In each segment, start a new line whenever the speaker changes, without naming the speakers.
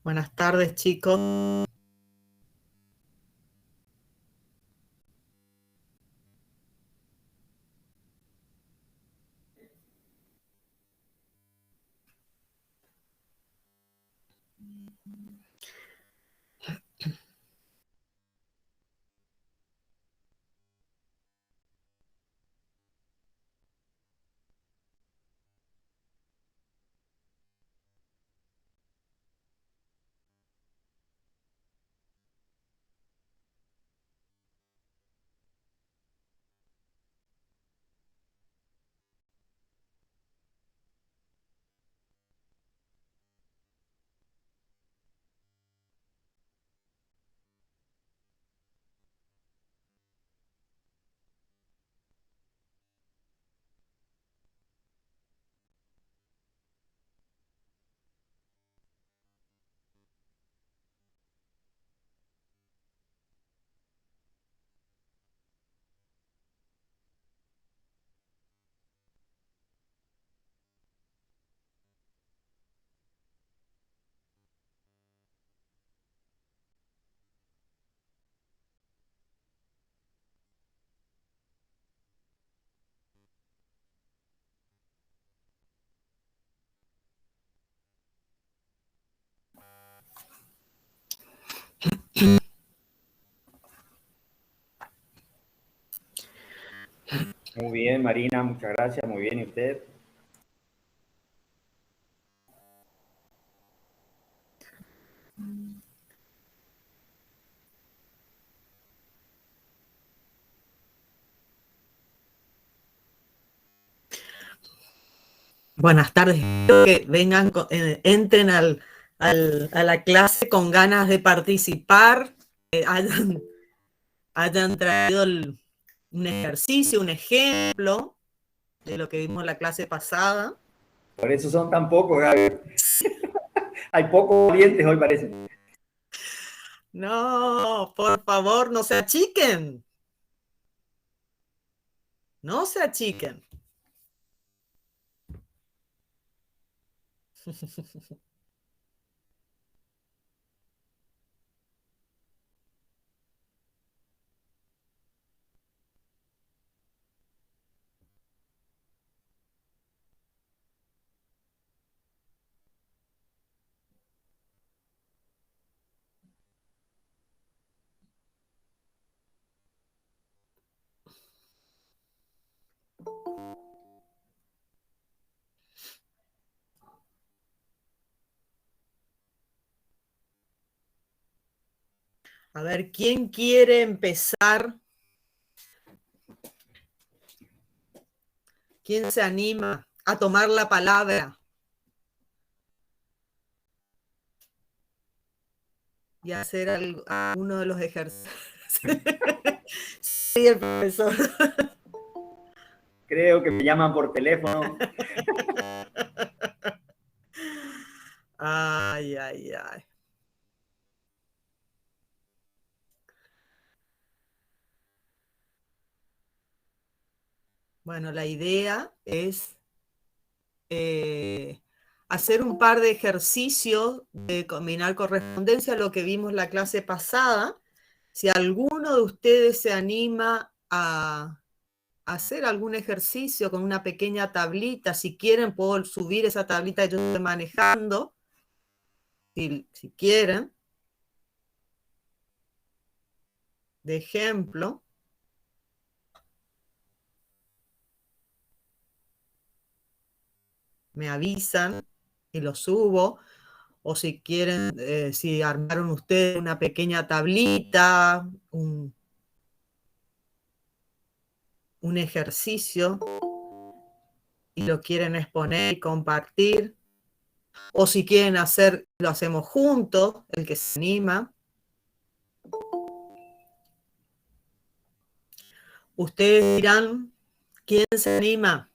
Buenas tardes, chicos.
Muy bien, Marina, muchas gracias. Muy bien, ¿y usted?
Buenas tardes. Espero que vengan, entren a la clase con ganas de participar, hayan traído un ejercicio, un ejemplo de lo que vimos en la clase pasada.
Por eso son tan pocos, Gaby. Hay pocos valientes hoy, parece.
No, por favor, no se achiquen. No se achiquen. A ver, ¿quién quiere empezar? ¿Quién se anima a tomar la palabra y hacer alguno de los ejercicios? Sí, el profesor.
Creo que me llaman por teléfono.
Ay, ay, ay. Bueno, la idea es hacer un par de ejercicios de combinar correspondencia, lo que vimos la clase pasada. Si alguno de ustedes se anima a hacer algún ejercicio con una pequeña tablita, si quieren puedo subir esa tablita que yo estoy manejando, si quieren, de ejemplo. Me avisan y lo subo. O si quieren, si armaron ustedes una pequeña tablita, un ejercicio y lo quieren exponer y compartir. O si quieren hacer, lo hacemos juntos, el que se anima. Ustedes dirán, ¿quién se anima?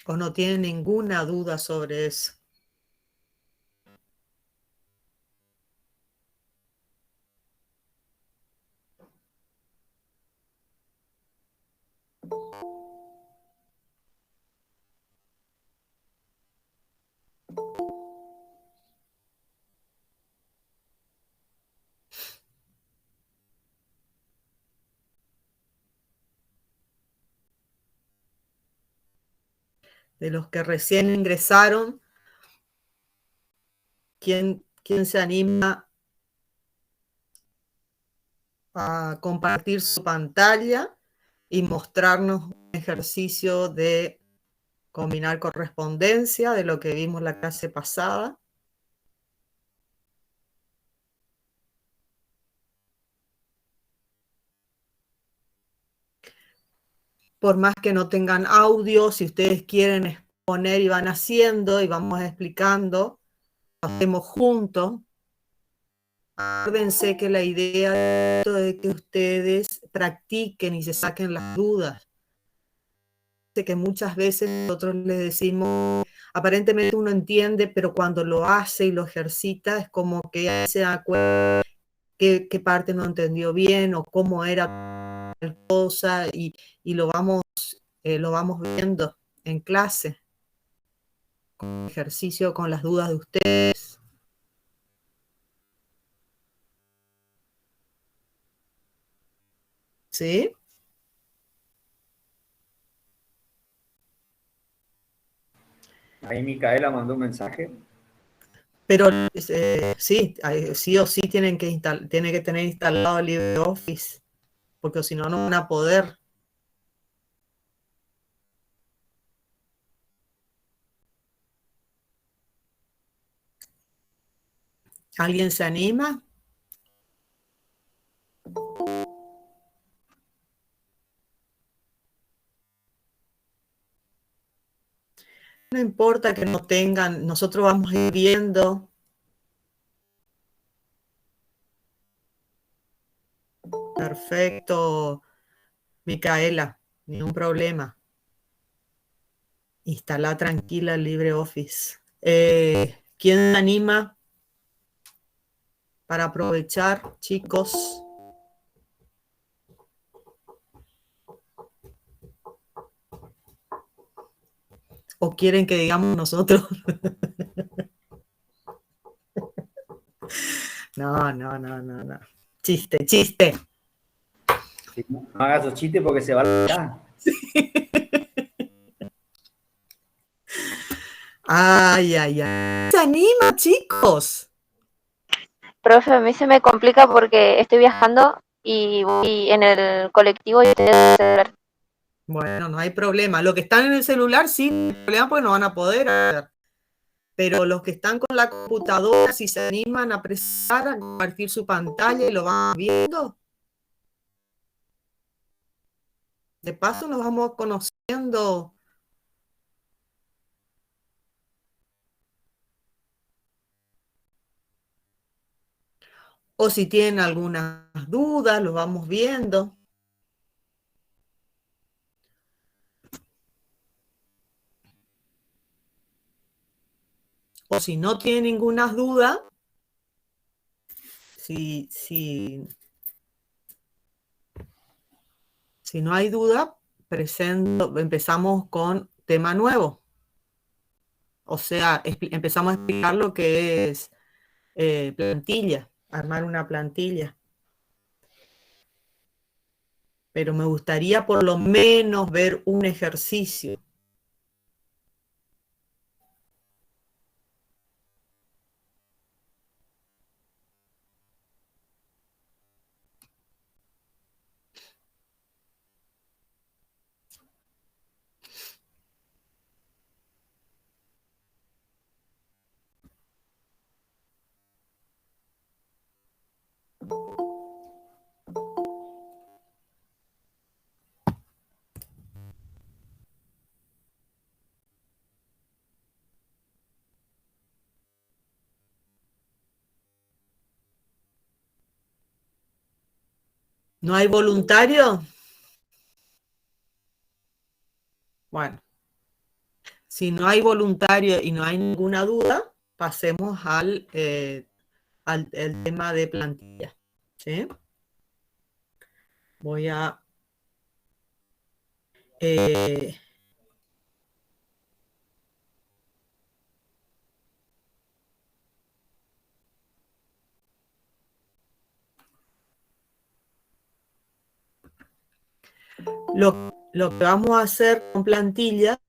¿O no tienen ninguna duda sobre eso? De los que recién ingresaron, ¿quién se anima a compartir su pantalla y mostrarnos un ejercicio de combinar correspondencia de lo que vimos la clase pasada? Por más que no tengan audio, si ustedes quieren exponer y van haciendo y vamos explicando, lo hacemos juntos. Acuérdense que la idea es que ustedes practiquen y se saquen las dudas. Que muchas veces nosotros les decimos, aparentemente uno entiende, pero cuando lo hace y lo ejercita es como que se da cuenta qué parte no entendió bien o cómo era tal cosa y lo vamos viendo en clase, con ejercicio, con las dudas de ustedes. ¿Sí?
Ahí Micaela mandó un mensaje.
Pero sí, sí o sí tiene que tener instalado LibreOffice, porque si no, no van a poder. ¿Alguien se anima? No importa que no tengan, nosotros vamos a ir viendo. Perfecto, Micaela, ningún problema. Instala tranquila el LibreOffice. ¿Quién anima para aprovechar, chicos? ¿O quieren que digamos nosotros? No. Chiste.
Sí, no hagas esos chistes porque se va a...
Sí. Ay. ¿Se anima, chicos?
Profe, a mí se me complica porque estoy viajando y voy en el colectivo y
Bueno, no hay problema. Los que están en el celular sí, no hay problema porque no van a poder hacer. Pero los que están con la computadora, si se animan a presar, a compartir su pantalla y lo van viendo, de paso nos vamos conociendo. O si tienen algunas dudas, los vamos viendo. O si no tienen ninguna duda, si no hay duda, empezamos con tema nuevo. O sea, empezamos a explicar lo que es plantilla, armar una plantilla. Pero me gustaría por lo menos ver un ejercicio. ¿No hay voluntario? Bueno, si no hay voluntario y no hay ninguna duda, pasemos al el tema de plantilla. ¿Sí? Voy a... lo que vamos a hacer con plantilla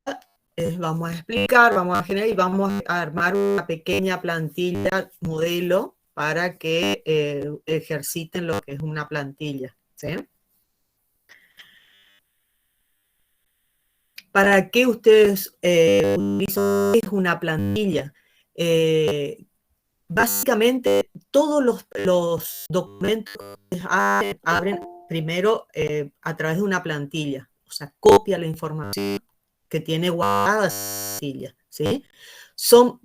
vamos a explicar, vamos a generar y vamos a armar una pequeña plantilla modelo para que ejerciten lo que es una plantilla, ¿sí? ¿Para qué ustedes utilizan una plantilla? Básicamente, todos los documentos abren primero a través de una plantilla, o sea, copia la información que tiene guardada esa plantilla, ¿sí? Son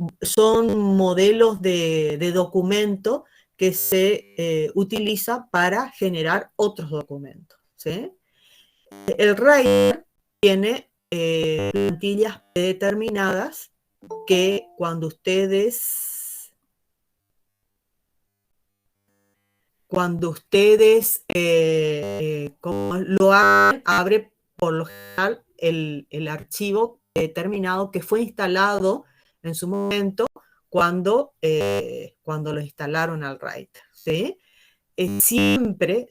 modelos de documento que se utiliza para generar otros documentos, ¿sí? El Writer tiene plantillas predeterminadas que cuando ustedes como lo abre por lo general el archivo determinado que fue instalado en su momento cuando lo instalaron al Writer, ¿sí? Siempre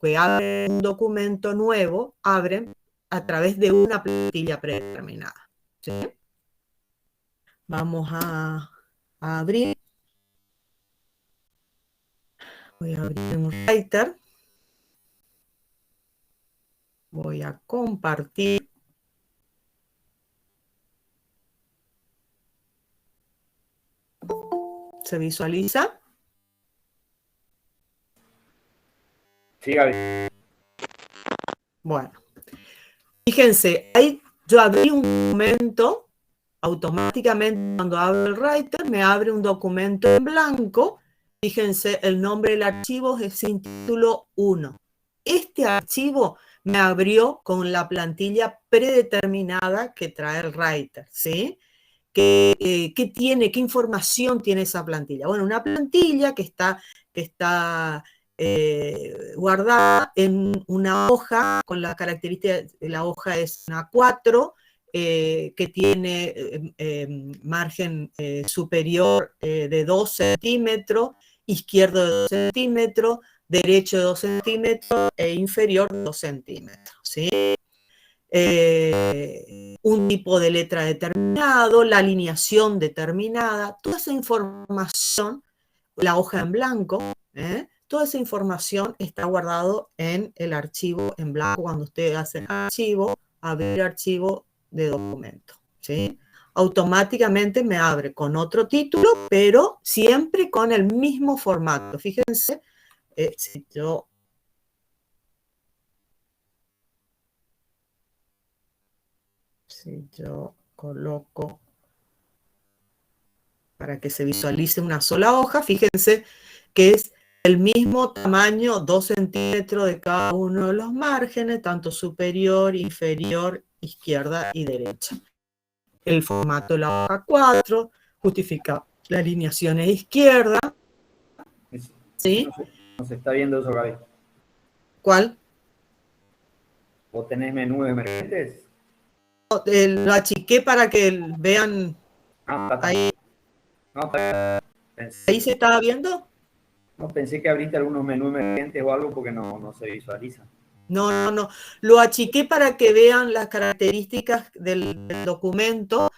que abren un documento nuevo, abren a través de una plantilla predeterminada, ¿sí? Vamos a abrir. Voy a abrir un Writer. Voy a compartir. ¿Se visualiza?
Sí, Gaby.
Bueno, fíjense, ahí yo abrí un documento, automáticamente cuando abro el Writer me abre un documento en blanco. Fíjense, el nombre del archivo es sin título 1. Este archivo me abrió con la plantilla predeterminada que trae el Writer, ¿sí? ¿Qué información tiene esa plantilla? Bueno, una plantilla que está guardada en una hoja con la característica, la hoja es una 4, que tiene margen superior de 2 centímetros, izquierdo de 2 centímetros, derecho de 2 centímetros e inferior de 2 centímetros, ¿sí? Un tipo de letra determinado, la alineación determinada, toda esa información, la hoja en blanco, toda esa información está guardado en el archivo en blanco cuando ustedes hacen archivo, abrir archivo de documento, ¿sí? Automáticamente me abre con otro título, pero siempre con el mismo formato. Fíjense, si yo coloco para que se visualice una sola hoja, fíjense que es el mismo tamaño, 2 centímetros de cada uno de los márgenes, tanto superior, inferior, izquierda y derecha. El formato de la hoja 4 justifica la alineación es izquierda. ¿Sí?
No se está viendo eso, Gaby.
¿Cuál?
¿Vos tenés menú emergentes?
Lo achiqué para que vean. Ahí.
No,
¿Ahí se estaba viendo?
No, pensé que abriste algunos menús emergentes o algo porque no se visualiza.
No. Lo achiqué para que vean las características del documento.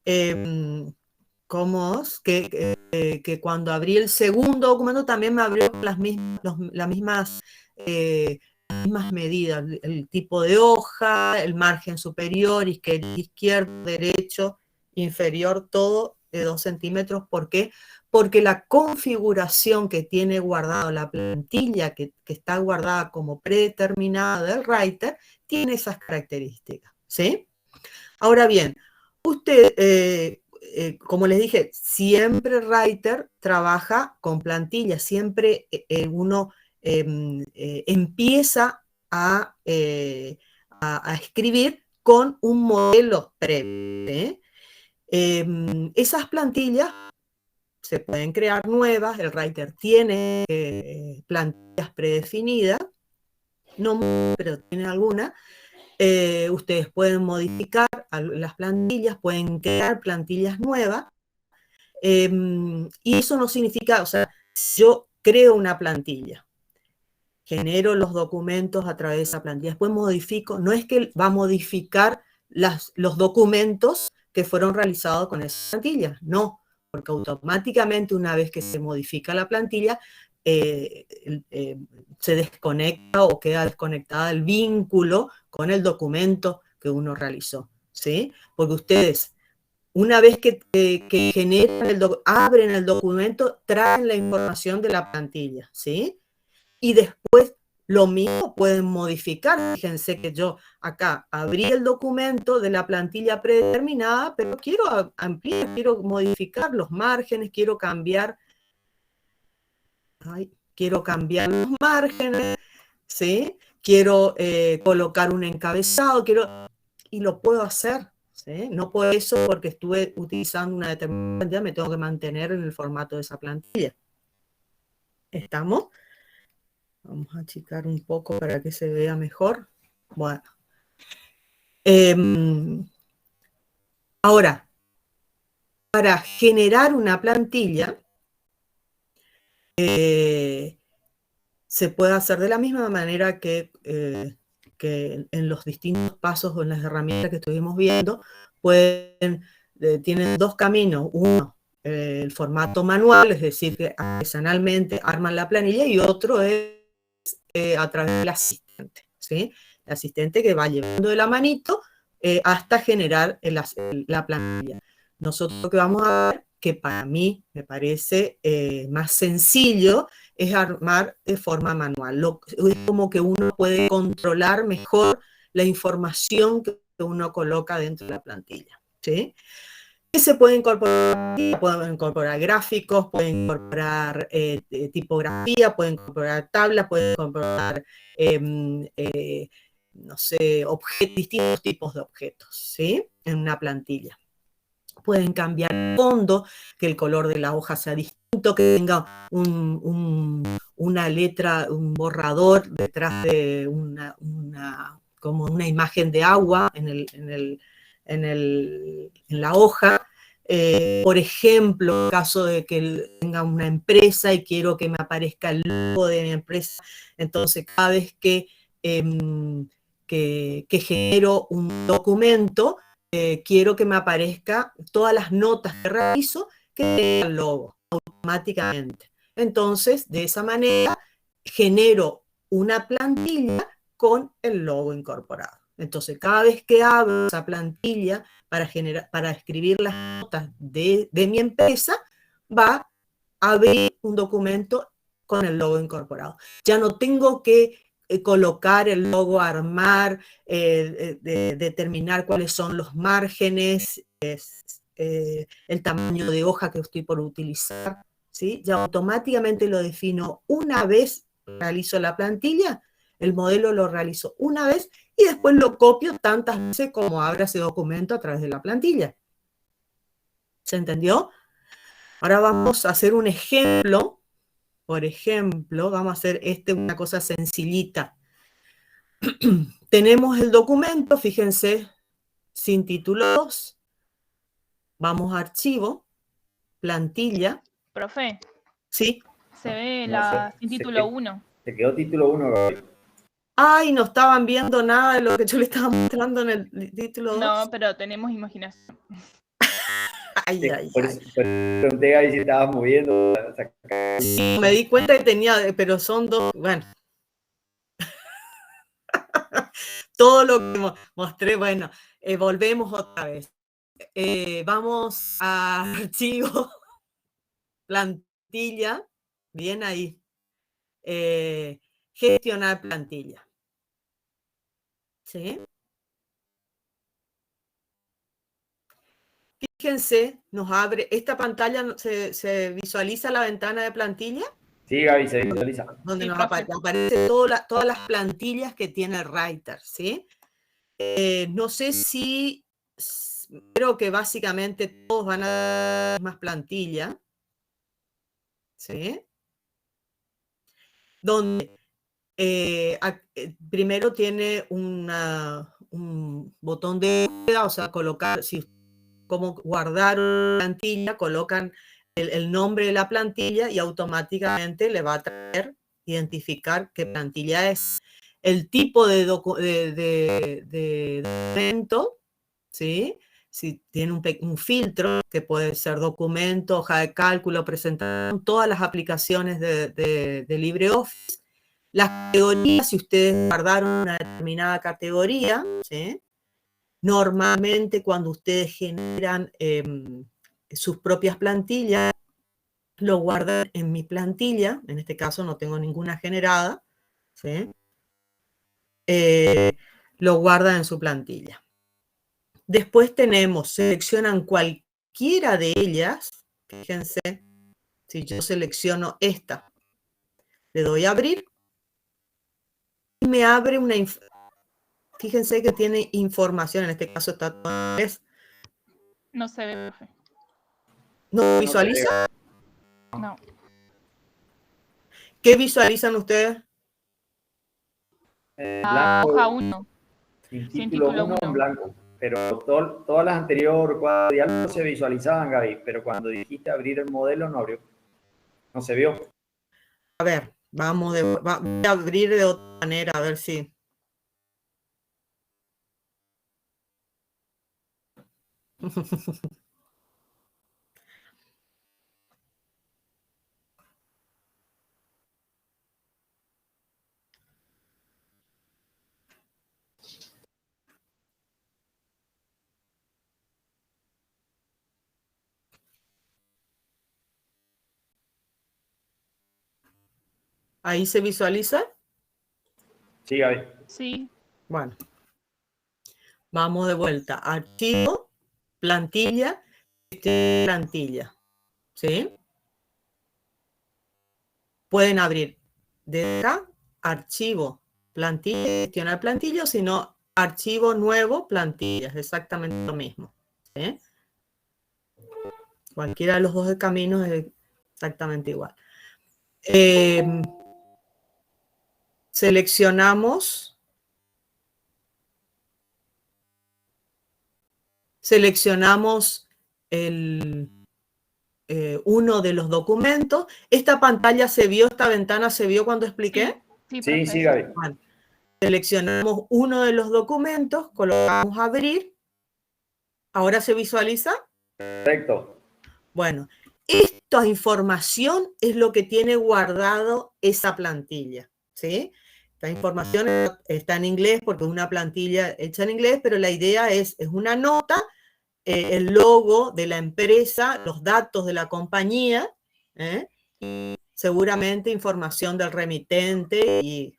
Que cuando abrí el segundo documento también me abrió las mismas medidas, el tipo de hoja, el margen superior, izquierdo, derecho, inferior, todo de 2 centímetros. ¿Por qué? Porque la configuración que tiene guardado la plantilla, que está guardada como predeterminada del Writer, tiene esas características, ¿sí? Ahora bien, usted, como les dije, siempre Writer trabaja con plantillas, siempre uno empieza a escribir con un modelo previo. Esas plantillas se pueden crear nuevas, el Writer tiene plantillas predefinidas, no muchas, pero tiene algunas. Ustedes pueden modificar las plantillas, pueden crear plantillas nuevas, y eso no significa, o sea, yo creo una plantilla, genero los documentos a través de esa plantilla, después modifico, no es que va a modificar los documentos que fueron realizados con esa plantilla. No, porque automáticamente una vez que se modifica la plantilla, se desconecta o queda desconectada el vínculo con el documento que uno realizó, ¿sí? Porque ustedes, una vez que generan abren el documento, traen la información de la plantilla, ¿sí? Y después lo mismo pueden modificar. Fíjense que yo acá abrí el documento de la plantilla predeterminada, pero quiero ampliar, quiero modificar los márgenes, quiero cambiar los márgenes, ¿sí? Quiero colocar un encabezado, y lo puedo hacer, ¿sí? No por eso, porque estuve utilizando una determinada plantilla, me tengo que mantener en el formato de esa plantilla. ¿Estamos? Vamos a achicar un poco para que se vea mejor. Bueno. Ahora, para generar una plantilla, se puede hacer de la misma manera que en los distintos pasos o en las herramientas que estuvimos viendo. Tienen dos caminos. Uno, el formato manual, es decir, que artesanalmente arman la planilla, y otro es a través del asistente, ¿sí? El asistente que va llevando de la manito hasta generar la plantilla. Nosotros lo que vamos a ver, que para mí me parece más sencillo, es armar de forma manual. Es como que uno puede controlar mejor la información que uno coloca dentro de la plantilla, ¿sí? Y se puede incorporar gráficos, pueden incorporar tipografía, pueden incorporar tablas, pueden incorporar, no sé, distintos tipos de objetos, ¿sí? En una plantilla. Pueden cambiar el fondo, que el color de la hoja sea distinto, que tenga una letra, un borrador detrás de como una imagen de agua en la hoja. Por ejemplo, en caso de que tenga una empresa y quiero que me aparezca el logo de mi empresa, entonces cada vez que genero un documento, quiero que me aparezca todas las notas que realizo que tenga el logo automáticamente. Entonces, de esa manera, genero una plantilla con el logo incorporado. Entonces, cada vez que abro esa plantilla para escribir las notas de mi empresa, va a abrir un documento con el logo incorporado. Ya no tengo que colocar el logo, armar, determinar cuáles son los márgenes, el tamaño de hoja que estoy por utilizar, ¿sí? Ya automáticamente lo defino una vez realizo la plantilla, el modelo lo realizo una vez y después lo copio tantas veces como abra ese documento a través de la plantilla. ¿Se entendió? Ahora vamos a hacer un ejemplo. Por ejemplo, vamos a hacer una cosa sencillita. Tenemos el documento, fíjense, sin título 2. Vamos a archivo, plantilla.
Profe.
Sí.
Se ve sin título 1.
Se quedó título 1, Gaby.
Ay, no estaban viendo nada de lo que yo le estaba mostrando en el título 2.
No, pero tenemos imaginación.
Por eso pregunté, Gaby, si estabas moviendo.
Sí, me di cuenta que tenía, pero son dos, bueno. Todo lo que mostré, bueno, volvemos otra vez. Vamos a archivo, plantilla, bien ahí. Gestionar plantilla. ¿Sí? Fíjense, nos abre, esta pantalla, ¿se visualiza la ventana de plantilla?
Sí, Gaby, se visualiza.
Donde nos aparecen todas las plantillas que tiene el Writer, ¿sí? No sé si, creo que básicamente todos van a dar más plantilla, ¿sí? Donde primero tiene un botón de búsqueda, o sea, colocar, como guardar una plantilla, colocan el nombre de la plantilla y automáticamente le va a traer, identificar qué plantilla es. El tipo de documento, ¿sí? Si tiene un filtro, que puede ser documento, hoja de cálculo, presentación, todas las aplicaciones de LibreOffice. Las categorías, si ustedes guardaron una determinada categoría, ¿sí? Normalmente cuando ustedes generan sus propias plantillas, lo guardan en mi plantilla, en este caso no tengo ninguna generada, ¿sí? Lo guardan en su plantilla. Después tenemos, seleccionan cualquiera de ellas, fíjense, si yo selecciono esta, le doy a abrir, y me abre una, fíjense que tiene información, en este caso está todo en inglés.
No se ve, profe.
¿No visualiza?
No.
¿Qué visualizan ustedes?
La
Blanco,
hoja 1.
sin
Sin
título
título
1 en
1.
blanco. Pero todas las anteriores cuadros de diálogo se visualizaban, Gaby, pero cuando dijiste abrir el modelo no abrió. No se vio.
A ver, voy a abrir de otra manera, a ver si. ¿Ahí se visualiza?
Sí, Gaby.
Sí.
Bueno, vamos de vuelta. Archivo, plantilla, plantilla. ¿Sí? Pueden abrir de acá, archivo, plantilla, gestionar plantilla, o si no, archivo nuevo, plantilla. Es exactamente lo mismo. ¿Sí? Cualquiera de los dos caminos es exactamente igual. Seleccionamos uno de los documentos. ¿Esta pantalla se vio, esta ventana se vio cuando expliqué?
Sí,
Sí,
profe.
sí, Gaby.
Bueno, seleccionamos uno de los documentos, colocamos abrir. ¿Ahora se visualiza?
Perfecto.
Bueno, esta información es lo que tiene guardado esa plantilla, ¿sí? Esta información está en inglés porque es una plantilla hecha en inglés, pero la idea es una nota, el logo de la empresa, los datos de la compañía, y seguramente información del remitente y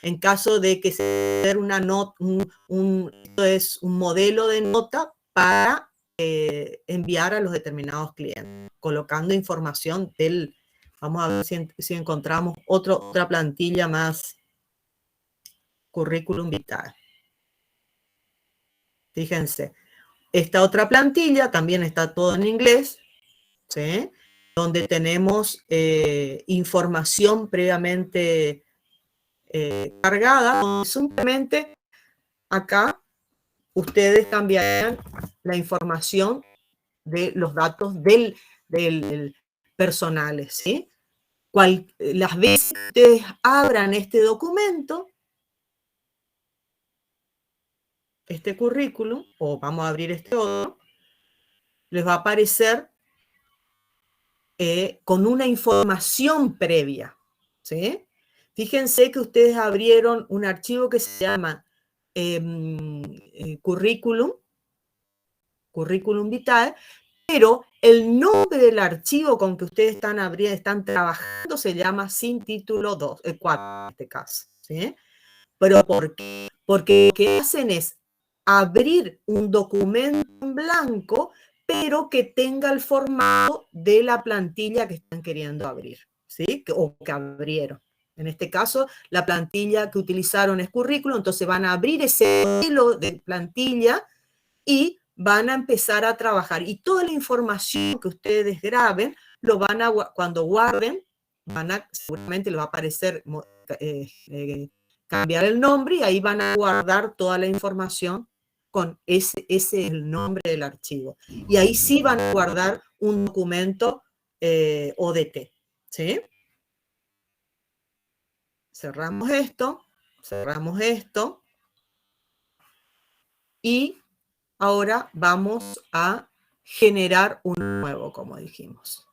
en caso de que sea una nota, esto es un modelo de nota para enviar a los determinados clientes, colocando información del, vamos a ver si encontramos otra plantilla más, currículum vitae. Fíjense, esta otra plantilla también está todo en inglés, ¿sí? Donde tenemos información previamente cargada, donde simplemente acá ustedes cambiarán la información de los datos del personales, ¿sí? Las veces que ustedes abran este documento, este currículum, o vamos a abrir este otro, les va a aparecer con una información previa, ¿sí? Fíjense que ustedes abrieron un archivo que se llama currículum vitae, pero el nombre del archivo con que ustedes están trabajando se llama sin título 2, 4 en este caso, ¿sí? ¿Pero por qué? Porque lo que hacen es abrir un documento en blanco, pero que tenga el formato de la plantilla que están queriendo abrir, ¿sí? O que abrieron. En este caso, la plantilla que utilizaron es currículum, entonces van a abrir ese modelo de plantilla y van a empezar a trabajar. Y toda la información que ustedes graben, cuando guarden, seguramente les va a aparecer cambiar el nombre y ahí van a guardar toda la información con ese es el nombre del archivo. Y ahí sí van a guardar un documento ODT. ¿Sí? Cerramos esto y ahora vamos a generar un nuevo, como dijimos.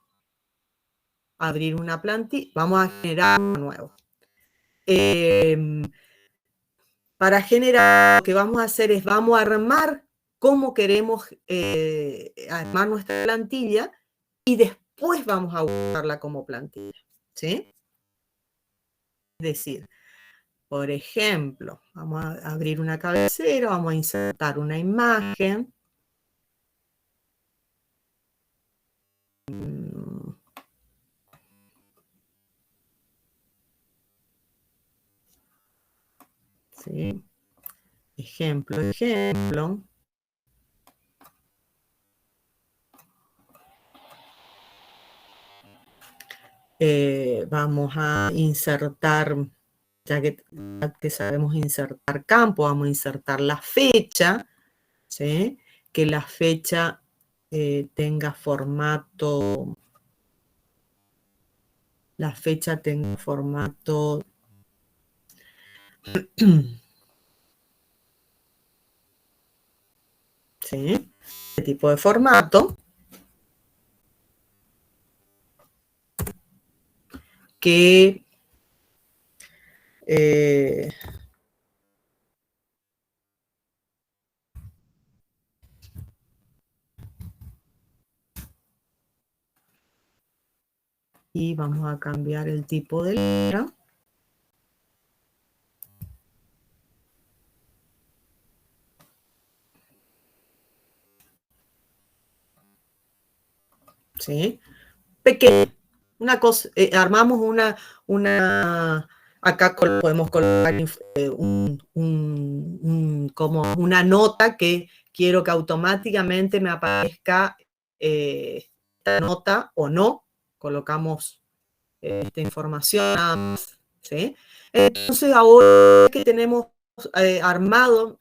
Abrir una plantilla, vamos a generar uno nuevo. Para generar, lo que vamos a hacer es, vamos a armar cómo queremos armar nuestra plantilla y después vamos a usarla como plantilla, ¿sí? Es decir, por ejemplo, vamos a abrir una cabecera, vamos a insertar una imagen. ¿Sí? Ejemplo. Vamos a insertar, ya que sabemos insertar campo, vamos a insertar la fecha, ¿sí? Que la fecha tenga formato, ¿sí? Este tipo de formato que y vamos a cambiar el tipo de letra. ¿Sí? Pequeño. Una cosa, armamos acá podemos colocar como una nota que quiero que automáticamente me aparezca esta nota o no. Colocamos esta información, ¿sí? Entonces ahora que tenemos armado,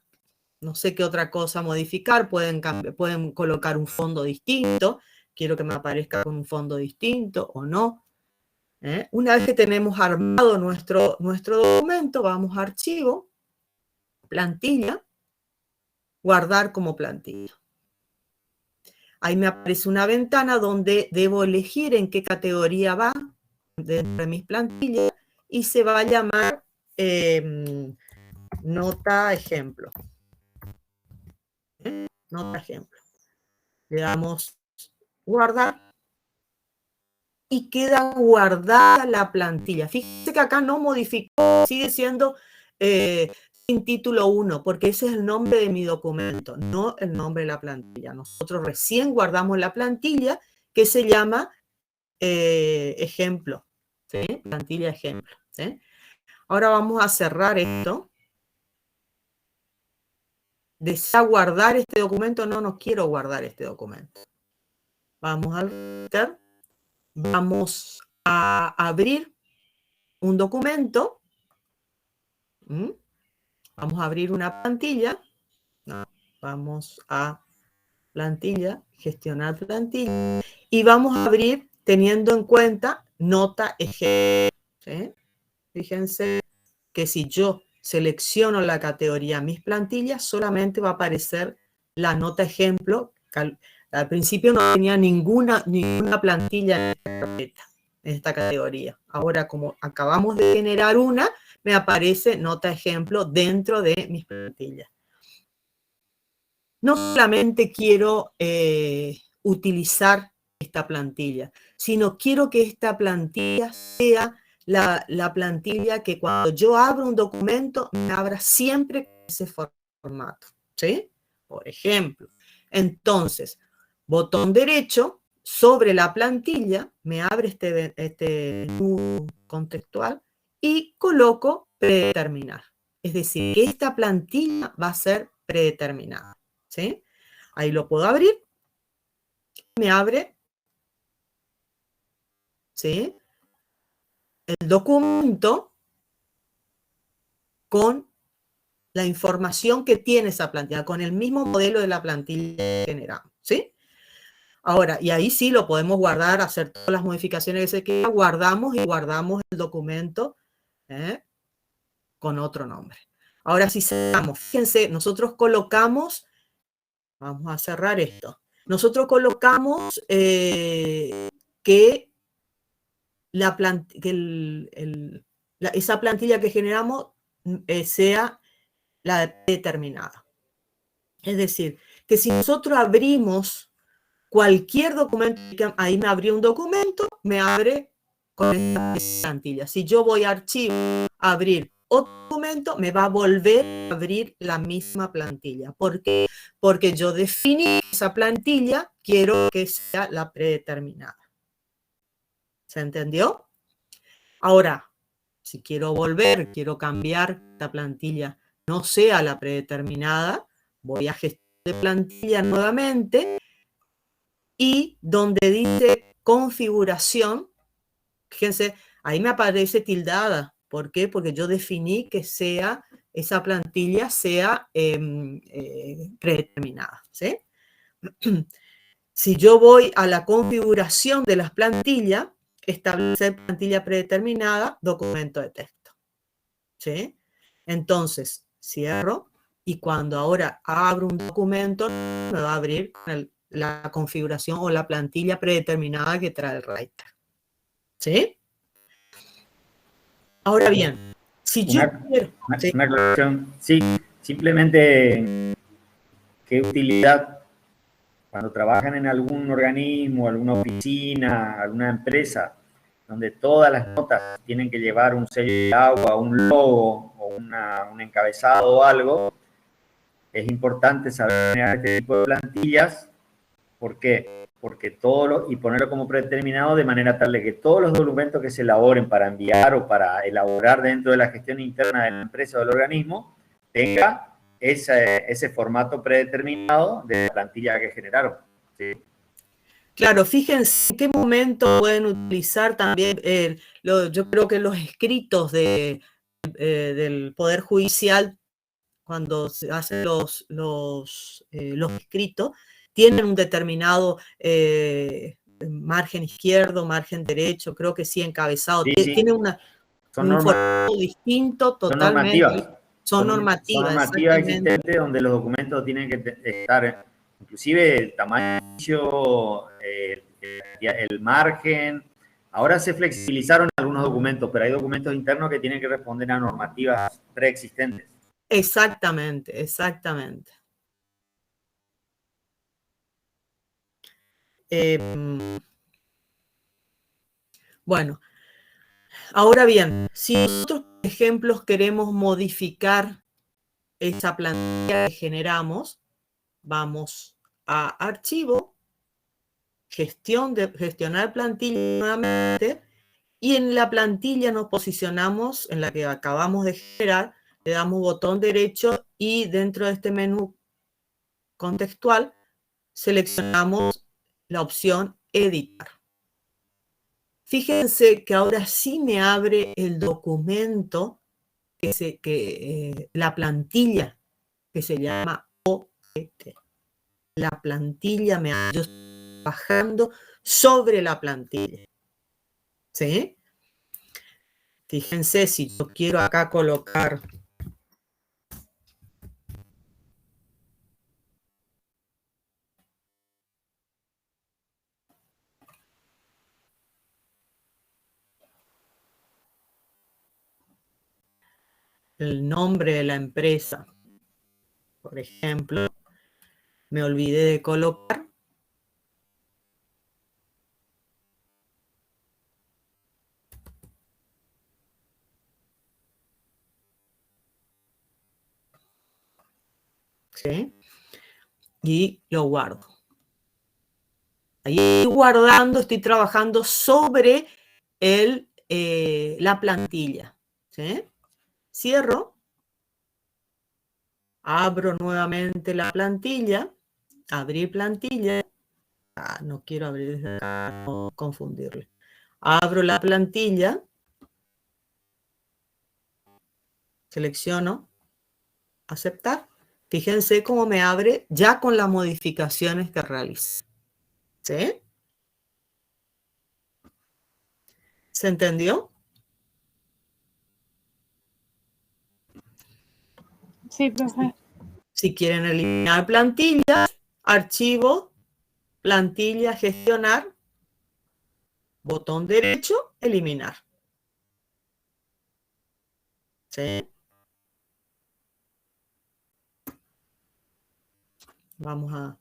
no sé qué otra cosa modificar, pueden colocar un fondo distinto, quiero que me aparezca con un fondo distinto o no. Una vez que tenemos armado nuestro documento, vamos a archivo, plantilla, guardar como plantilla. Ahí me aparece una ventana donde debo elegir en qué categoría va dentro de mis plantillas y se va a llamar nota ejemplo. Nota ejemplo. Le damos guardar y queda guardada la plantilla. Fíjense que acá no modificó, sigue siendo sin título 1, porque ese es el nombre de mi documento, no el nombre de la plantilla. Nosotros recién guardamos la plantilla que se llama ejemplo, ¿sí? Plantilla ejemplo, ¿sí? Ahora vamos a cerrar esto. ¿Desea guardar este documento? No quiero guardar este documento. Vamos al Writer. Vamos a abrir un documento. Vamos a abrir una plantilla. Vamos a plantilla, gestionar plantilla. Y vamos a abrir teniendo en cuenta nota ejemplo. ¿Sí? Fíjense que si yo selecciono la categoría mis plantillas, solamente va a aparecer la nota ejemplo. Al principio no tenía ninguna plantilla en esta categoría. Ahora, como acabamos de generar una, me aparece nota ejemplo dentro de mis plantillas. No solamente quiero utilizar esta plantilla, sino quiero que esta plantilla sea la plantilla que cuando yo abro un documento, me abra siempre ese formato, ¿sí? Por ejemplo, entonces, botón derecho sobre la plantilla, me abre este menú contextual y coloco predeterminar. Es decir, que esta plantilla va a ser predeterminada, ¿sí? Ahí lo puedo abrir, me abre, ¿sí? El documento con la información que tiene esa plantilla, con el mismo modelo de la plantilla que generamos, ¿sí? Ahora, y ahí sí lo podemos guardar, hacer todas las modificaciones que se quieran, guardamos y guardamos el documento con otro nombre. Ahora sí cerramos. Fíjense, nosotros colocamos Vamos a cerrar esto. Nosotros colocamos que esa plantilla que generamos sea la determinada. Es decir, que si nosotros abrimos cualquier documento, ahí me abrió un documento, me abre con esta plantilla. Si yo voy a archivo, a abrir otro documento, me va a volver a abrir la misma plantilla. ¿Por qué? Porque yo definí esa plantilla, quiero que sea la predeterminada. ¿Se entendió? Ahora, si quiero volver, quiero cambiar esta plantilla, no sea la predeterminada, voy a gestión de plantilla nuevamente y donde dice configuración, fíjense, ahí me aparece tildada. ¿Por qué? Porque yo definí que sea esa plantilla sea predeterminada. ¿Sí? Si yo voy a la configuración de las plantillas, establecer plantilla predeterminada, documento de texto. ¿Sí? Entonces, cierro y cuando ahora abro un documento, me va a abrir la configuración o la plantilla predeterminada que trae el writer. ¿Sí? Ahora bien, si yo quiero...
Una aclaración, sí, simplemente qué utilidad cuando trabajan en algún organismo, alguna oficina, alguna empresa, donde todas las notas tienen que llevar un sello de agua, un logo o un encabezado o algo, es importante saber generar este tipo de plantillas. ¿Por qué? Porque y ponerlo como predeterminado de manera tal de que todos los documentos que se elaboren para enviar o para elaborar dentro de la gestión interna de la empresa o del organismo tenga ese formato predeterminado de la plantilla que generaron. ¿Sí?
Claro, fíjense en qué momento pueden utilizar también, yo creo que los escritos del Poder Judicial, cuando se hacen los escritos, tienen un determinado margen izquierdo, margen derecho, creo que sí, encabezado.
Sí, sí.
Tiene un formato distinto totalmente. Son normativas
existentes donde los documentos tienen que estar, inclusive el tamaño, el margen. Ahora se flexibilizaron algunos documentos, pero hay documentos internos que tienen que responder a normativas preexistentes.
Exactamente, exactamente. Bueno, ahora bien, si nosotros, por ejemplo, queremos modificar esa plantilla que generamos, vamos a archivo, gestionar plantilla nuevamente, y en la plantilla nos posicionamos en la que acabamos de generar, le damos botón derecho y dentro de este menú contextual seleccionamos la opción editar. Fíjense que ahora sí me abre el documento, la plantilla que se llama OET. La plantilla yo estoy bajando sobre la plantilla. ¿Sí? Fíjense, si yo quiero acá colocar el nombre de la empresa, por ejemplo, me olvidé de colocar. ¿Sí? Y lo guardo. Ahí estoy guardando, estoy trabajando sobre la plantilla. ¿Sí? Cierro. Abro nuevamente la plantilla. Abrir plantilla. No quiero abrir desde acá, no confundirle. Abro la plantilla. Selecciono. Aceptar. Fíjense cómo me abre ya con las modificaciones que realicé. ¿Sí? ¿Se entendió?
Sí, profe.
Si quieren eliminar plantillas, archivo, plantilla, gestionar, botón derecho, eliminar. ¿Sí? Vamos a...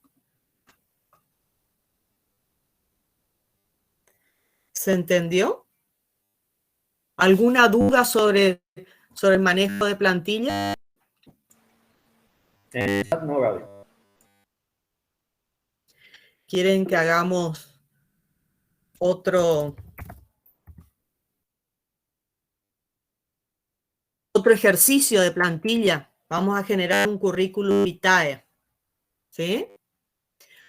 ¿Se entendió? ¿Alguna duda sobre el manejo de plantilla?
No, Gaby.
¿Quieren que hagamos otro ejercicio de plantilla? Vamos a generar un currículum vitae. ¿Sí?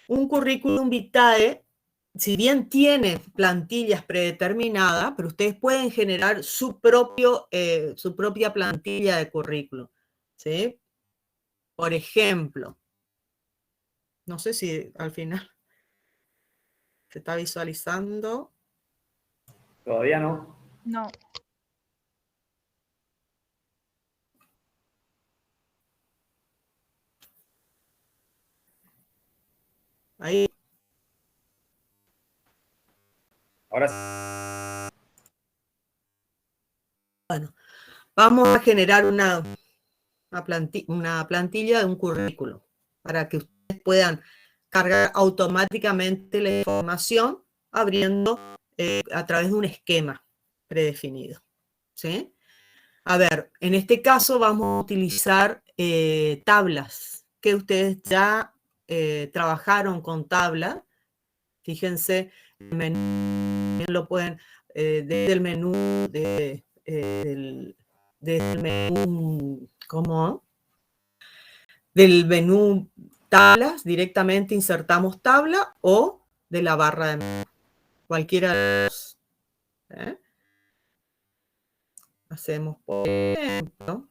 Un currículum vitae, si bien tiene plantillas predeterminadas, pero ustedes pueden generar su propia plantilla de currículum. ¿Sí? Por ejemplo, no sé si al final se está visualizando.
Todavía no.
No.
Ahí.
Ahora sí.
Bueno, vamos a generar una plantilla de un currículum para que ustedes puedan cargar automáticamente la información abriendo a través de un esquema predefinido. ¿Sí? A ver, en este caso vamos a utilizar tablas, que ustedes ya trabajaron con tablas. Fíjense, el menú, lo pueden, desde el menú, desde el menú, ¿cómo? Del menú tablas, directamente insertamos tabla o de la barra de menú. Cualquiera de los. Hacemos, por ejemplo,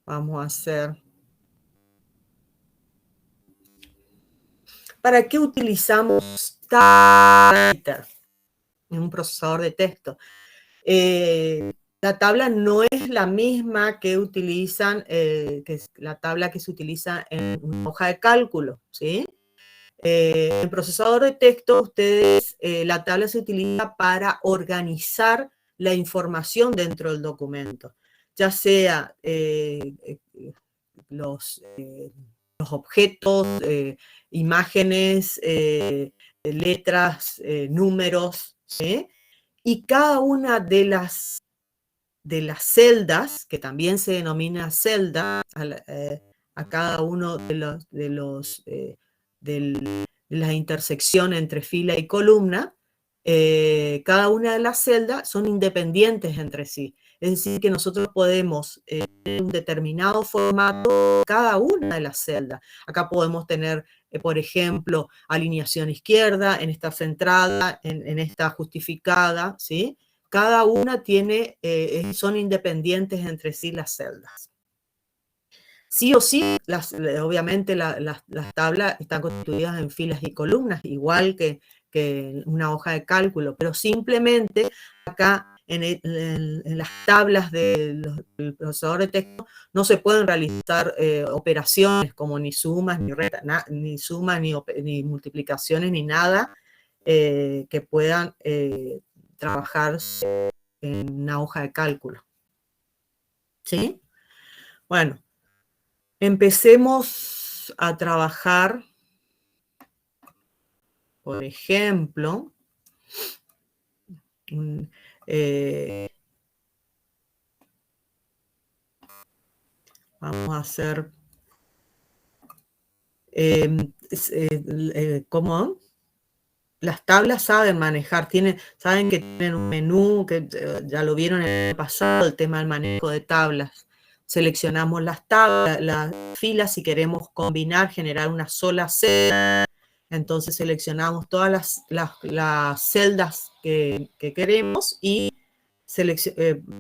vamos a hacer. ¿Para qué utilizamos Writer en un procesador de texto? La tabla no es la misma que utilizan, que es la tabla que se utiliza en una hoja de cálculo, ¿sí? En procesador de texto, ustedes, la tabla se utiliza para organizar la información dentro del documento, ya sea los objetos, imágenes, letras, números, ¿sí? Y cada una de las celdas, que también se denomina celda, a cada uno de las intersecciones entre fila y columna, cada una de las celdas son independientes entre sí. Es decir, que nosotros podemos tener un determinado formato cada una de las celdas. Acá podemos tener, por ejemplo, alineación izquierda, en esta centrada, en esta justificada, ¿sí? Cada una tiene, son independientes entre sí las celdas. Sí o sí, obviamente las tablas están constituidas en filas y columnas, igual que una hoja de cálculo, pero simplemente acá en las tablas del procesador de texto no se pueden realizar operaciones como ni sumas, ni sumas, ni multiplicaciones, ni nada que puedan trabajar en una hoja de cálculo. ¿Sí? Bueno, empecemos a trabajar, por ejemplo, vamos a hacer, ¿cómo? Las tablas saben manejar, saben que tienen un menú, que ya lo vieron en el pasado, el tema del manejo de tablas. Seleccionamos las tablas, las filas, si queremos combinar, generar una sola celda. Entonces seleccionamos todas las celdas que queremos y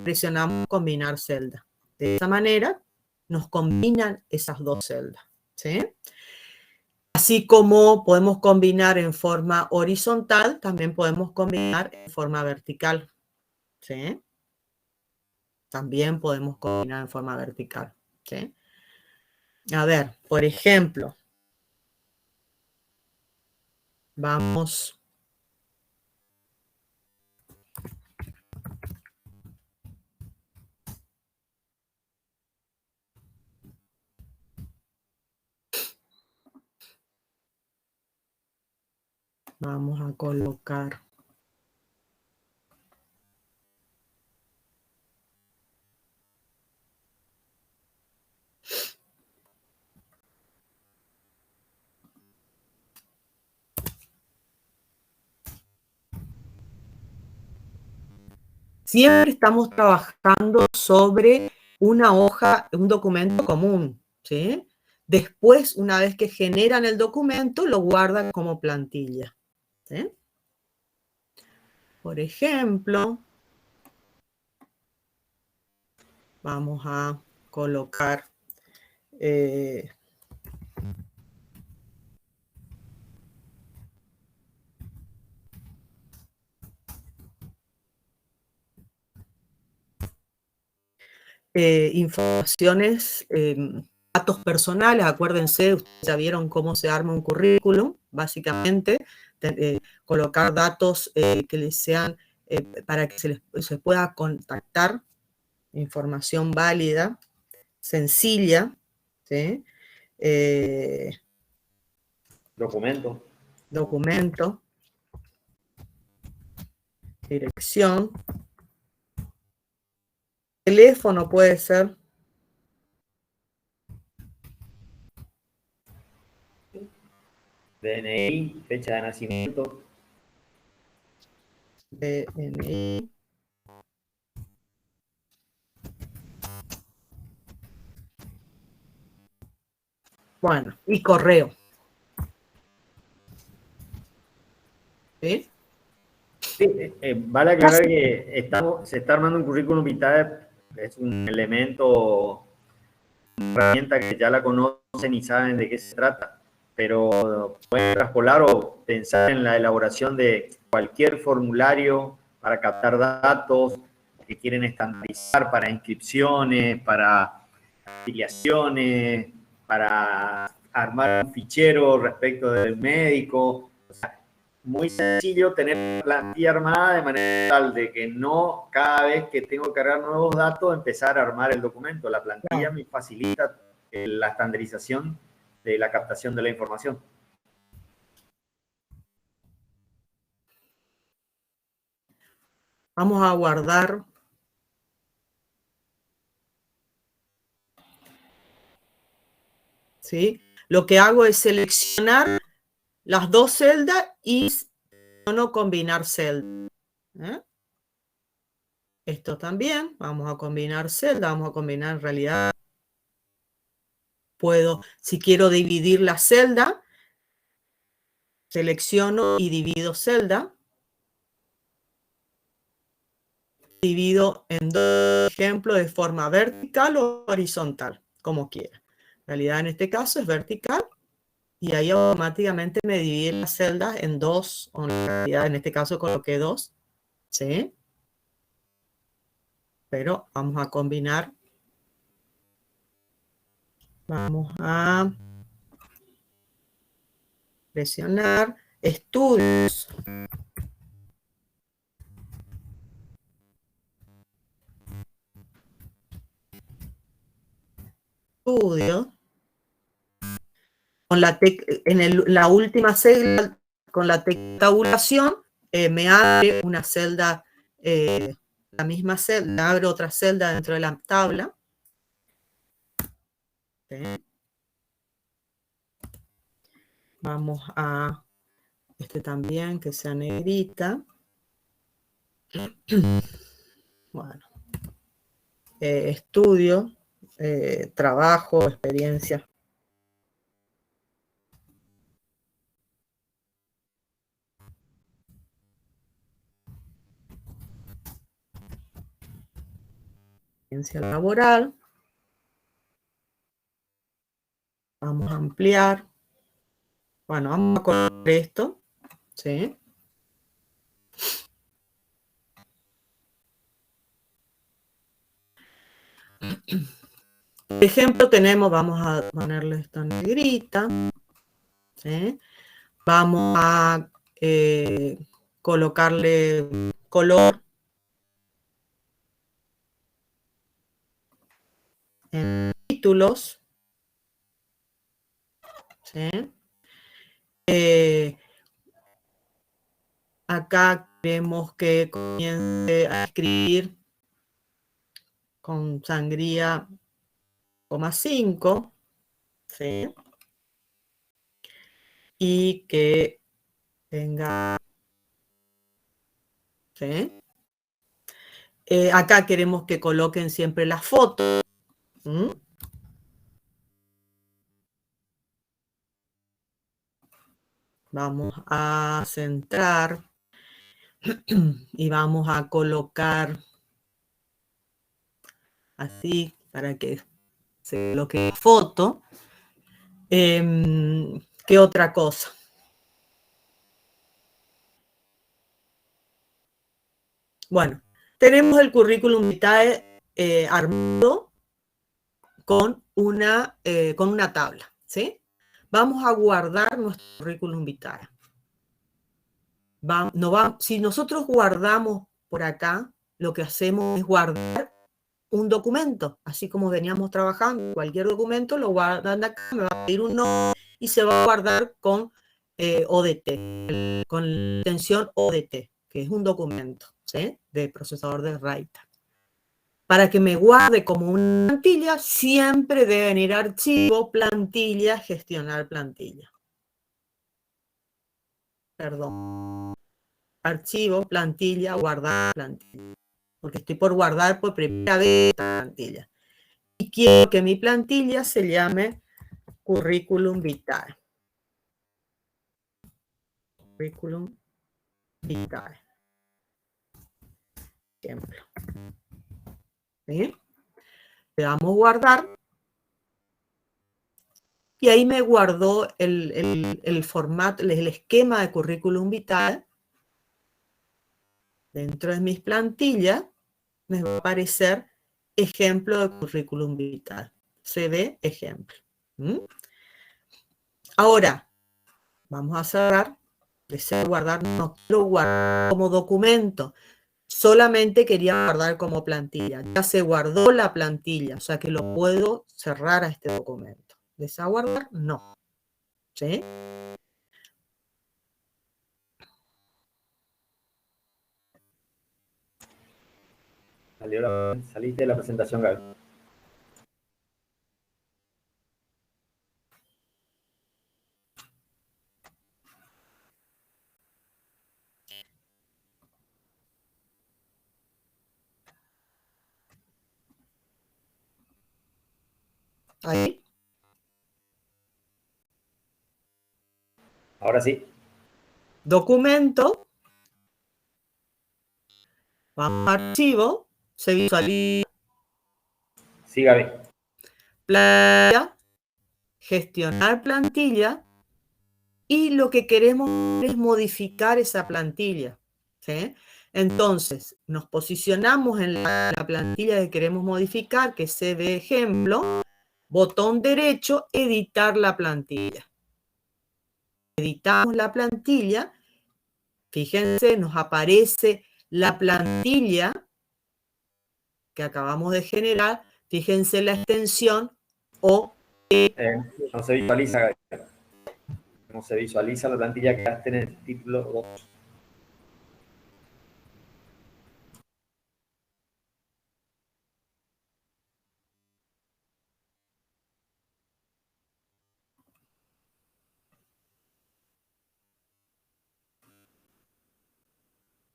presionamos combinar celda. De esa manera nos combinan esas dos celdas, ¿sí? Así como podemos combinar en forma horizontal, también podemos combinar en forma vertical, ¿sí? También podemos combinar en forma vertical, ¿sí? A ver, por ejemplo, vamos a colocar siempre estamos trabajando sobre una hoja, un documento común, ¿sí? Después, una vez que generan el documento, lo guardan como plantilla, ¿sí? Por ejemplo, vamos a colocar informaciones, datos personales. Acuérdense, ustedes ya vieron cómo se arma un currículum, básicamente, colocar datos que les sean, para que se pueda contactar, información válida, sencilla, ¿sí?
Documento.
Documento, dirección, teléfono puede ser,
DNI, fecha de nacimiento.
DNI, bueno, y correo. ¿Sí?
Sí, vale aclarar que se está armando un currículum vitae, es un elemento, una herramienta que ya la conocen y saben de qué se trata, pero pueden traspolar o pensar en la elaboración de cualquier formulario para captar datos que quieren estandarizar para inscripciones, para afiliaciones, para armar un fichero respecto del médico. O sea, muy sencillo tener la plantilla armada de manera tal de que no cada vez que tengo que cargar nuevos datos empezar a armar el documento. La plantilla me facilita la estandarización de la captación de la información.
Vamos a guardar. ¿Sí? Lo que hago es seleccionar las dos celdas y no combinar celdas. ¿Eh? Esto también, vamos a combinar celdas, vamos a combinar en realidad. Puedo, si quiero dividir la celda, selecciono y divido celda. Divido en dos ejemplos de forma vertical o horizontal, como quiera. En realidad, en este caso es vertical y ahí automáticamente me divide las celdas en dos, o en realidad en este caso coloqué dos, ¿sí? Pero vamos a combinar. Vamos a presionar estudios. Estudio. Con la última celda, con la tabulación, me abre una celda, la misma celda, abre otra celda dentro de la tabla. ¿Sí? Vamos a este también, que sea negrita. Bueno, estudio, trabajo, experiencia. Experiencia laboral. Vamos a ampliar. Bueno, vamos a colocar esto. ¿Sí? Por ejemplo, tenemos, vamos a ponerle esta negrita, ¿sí? Vamos a colocarle color en títulos, ¿sí? Acá queremos que comience a escribir con sangría 5, ¿sí? Y que tenga, ¿sí? Acá queremos que coloquen siempre las fotos. ¿Mm? Vamos a centrar y vamos a colocar así para que se coloque la foto. ¿Qué otra cosa? Bueno, tenemos el currículum vitae armado con una tabla, ¿sí? Vamos a guardar nuestro currículum vitae. Si nosotros guardamos por acá, lo que hacemos es guardar un documento, así como veníamos trabajando, cualquier documento lo guardan acá, me va a pedir un nombre y se va a guardar con ODT, con la extensión ODT, que es un documento, ¿sí? De procesador de Writer. Para que me guarde como una plantilla, siempre deben ir a archivo, plantilla, gestionar plantilla. Perdón. Archivo, plantilla, guardar plantilla. Porque estoy por guardar por primera vez esta plantilla. Y quiero que mi plantilla se llame Curriculum Vitae. Curriculum Vitae. Ejemplo. ¿Sí? Le damos guardar. Y ahí me guardó el formato, el esquema de Curriculum Vitae. Dentro de mis plantillas me va a aparecer ejemplo de Curriculum Vitae. CD ejemplo. ¿Mm? Ahora, vamos a cerrar. Deseo guardar, no quiero guardar como documento. Solamente quería guardar como plantilla. Ya se guardó la plantilla, o sea que lo puedo cerrar a este documento. ¿Deseo guardar? No. ¿Sí?
Saliste de la presentación, Gaby.
Ahí.
Ahora sí.
Documento. Vamos a archivo. Se visualiza.
Sí, Gaby.
Plantilla. Gestionar plantilla. Y lo que queremos es modificar esa plantilla. ¿Sí? Entonces, nos posicionamos en la plantilla que queremos modificar, que es CD ejemplo, botón derecho, editar la plantilla. Editamos la plantilla, fíjense, nos aparece la plantilla que acabamos de generar, fíjense la extensión o...
No se visualiza, Gaby. No se visualiza la plantilla que está en el título 2.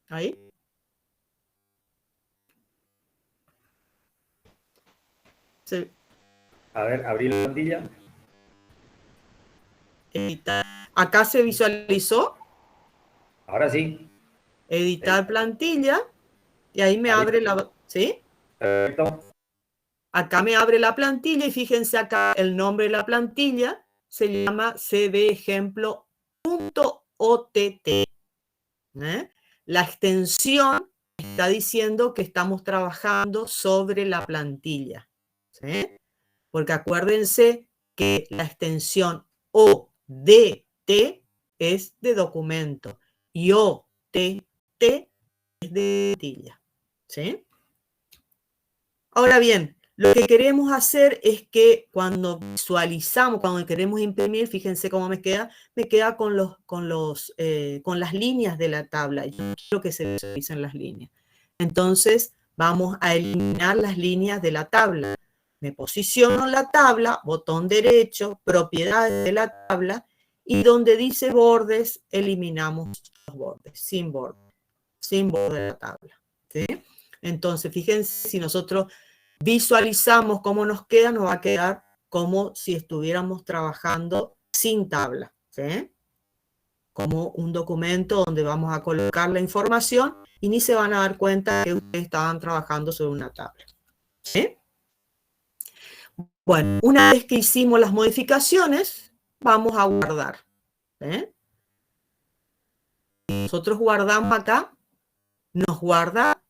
Ahí. Sí.
A ver, abrí la plantilla.
Editar. Acá se visualizó.
Ahora sí.
Editar plantilla. Y ahí me abre la... ¿Sí?
Perfecto.
Acá me abre la plantilla y fíjense acá el nombre de la plantilla se llama cdejemplo.ott. La extensión está diciendo que estamos trabajando sobre la plantilla. ¿Sí? porque acuérdense que la extensión ODT es de documento y OTT es de plantilla, ¿sí? Ahora bien, lo que queremos hacer es que cuando visualizamos, cuando queremos imprimir, fíjense cómo me queda con las líneas de la tabla. Yo quiero que se visualicen las líneas. Entonces, vamos a eliminar las líneas de la tabla. Me posiciono en la tabla, botón derecho, propiedades de la tabla, y donde dice bordes, eliminamos los bordes, sin borde de la tabla, ¿sí? Entonces, fíjense, si nosotros visualizamos cómo nos queda, nos va a quedar como si estuviéramos trabajando sin tabla, ¿sí? Como un documento donde vamos a colocar la información y ni se van a dar cuenta que ustedes estaban trabajando sobre una tabla, ¿sí? Bueno, una vez que hicimos las modificaciones, vamos a guardar, ¿sí? Nosotros guardamos acá, nos guarda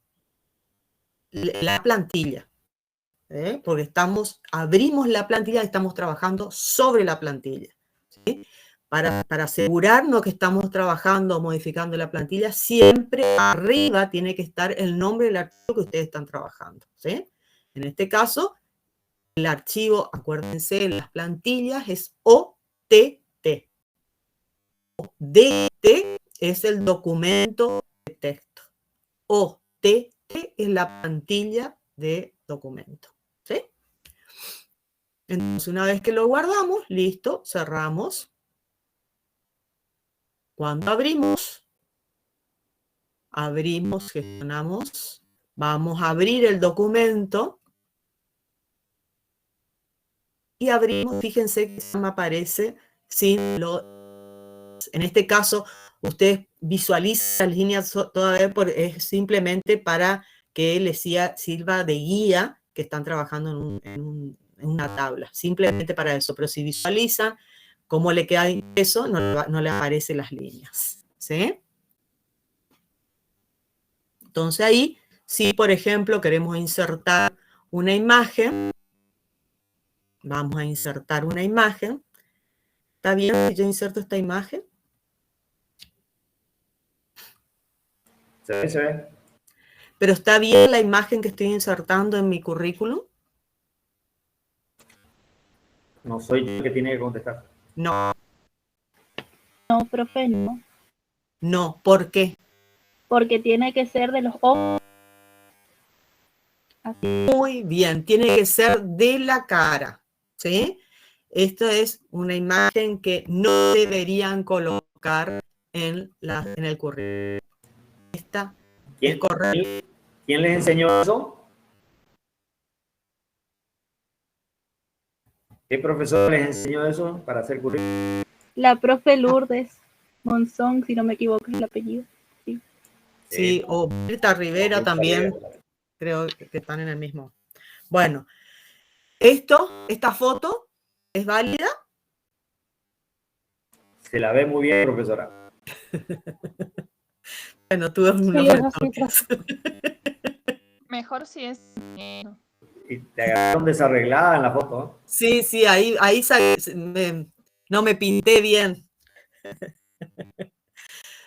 la plantilla, porque abrimos la plantilla y estamos trabajando sobre la plantilla, ¿sí? Para asegurarnos que estamos trabajando o modificando la plantilla, siempre arriba tiene que estar el nombre del archivo que ustedes están trabajando, ¿sí? En este caso, el archivo, acuérdense, las plantillas es OTT. ODT es el documento de texto. OTT es la plantilla de documento, ¿sí? Entonces, una vez que lo guardamos, listo, cerramos. Cuando abrimos, gestionamos, vamos a abrir el documento y abrimos, fíjense que se me aparece sin en este caso, ustedes visualizan las líneas todavía, es simplemente para que les sirva de guía que están trabajando en una tabla, simplemente para eso. Pero si visualizan cómo le queda impreso, no le aparecen las líneas, ¿sí? Entonces ahí, si por ejemplo queremos insertar una imagen, vamos a insertar una imagen. ¿Está bien si yo inserto esta imagen?
Se ve.
¿Pero está bien la imagen que estoy insertando en mi currículum?
No soy yo el que tiene que contestar.
No.
No, profe, no.
No, ¿por qué?
Porque tiene que ser de los ojos. Así.
Muy bien, tiene que ser de la cara, ¿sí? Esto es una imagen que no deberían colocar en el currículum. Esta es correcta.
¿Quién les enseñó eso? ¿Qué profesor les enseñó eso para hacer currículum?
La profe Lourdes Monzón, si no me equivoco, es el apellido.
Sí, o Berta Rivera también, creo que están en el mismo. Bueno, esta foto es válida.
Se la ve muy bien, profesora.
Bueno, tuve unos retoques.
Mejor si es...
Y te agarraron desarreglada en la foto.
Sí, ahí no me pinté bien.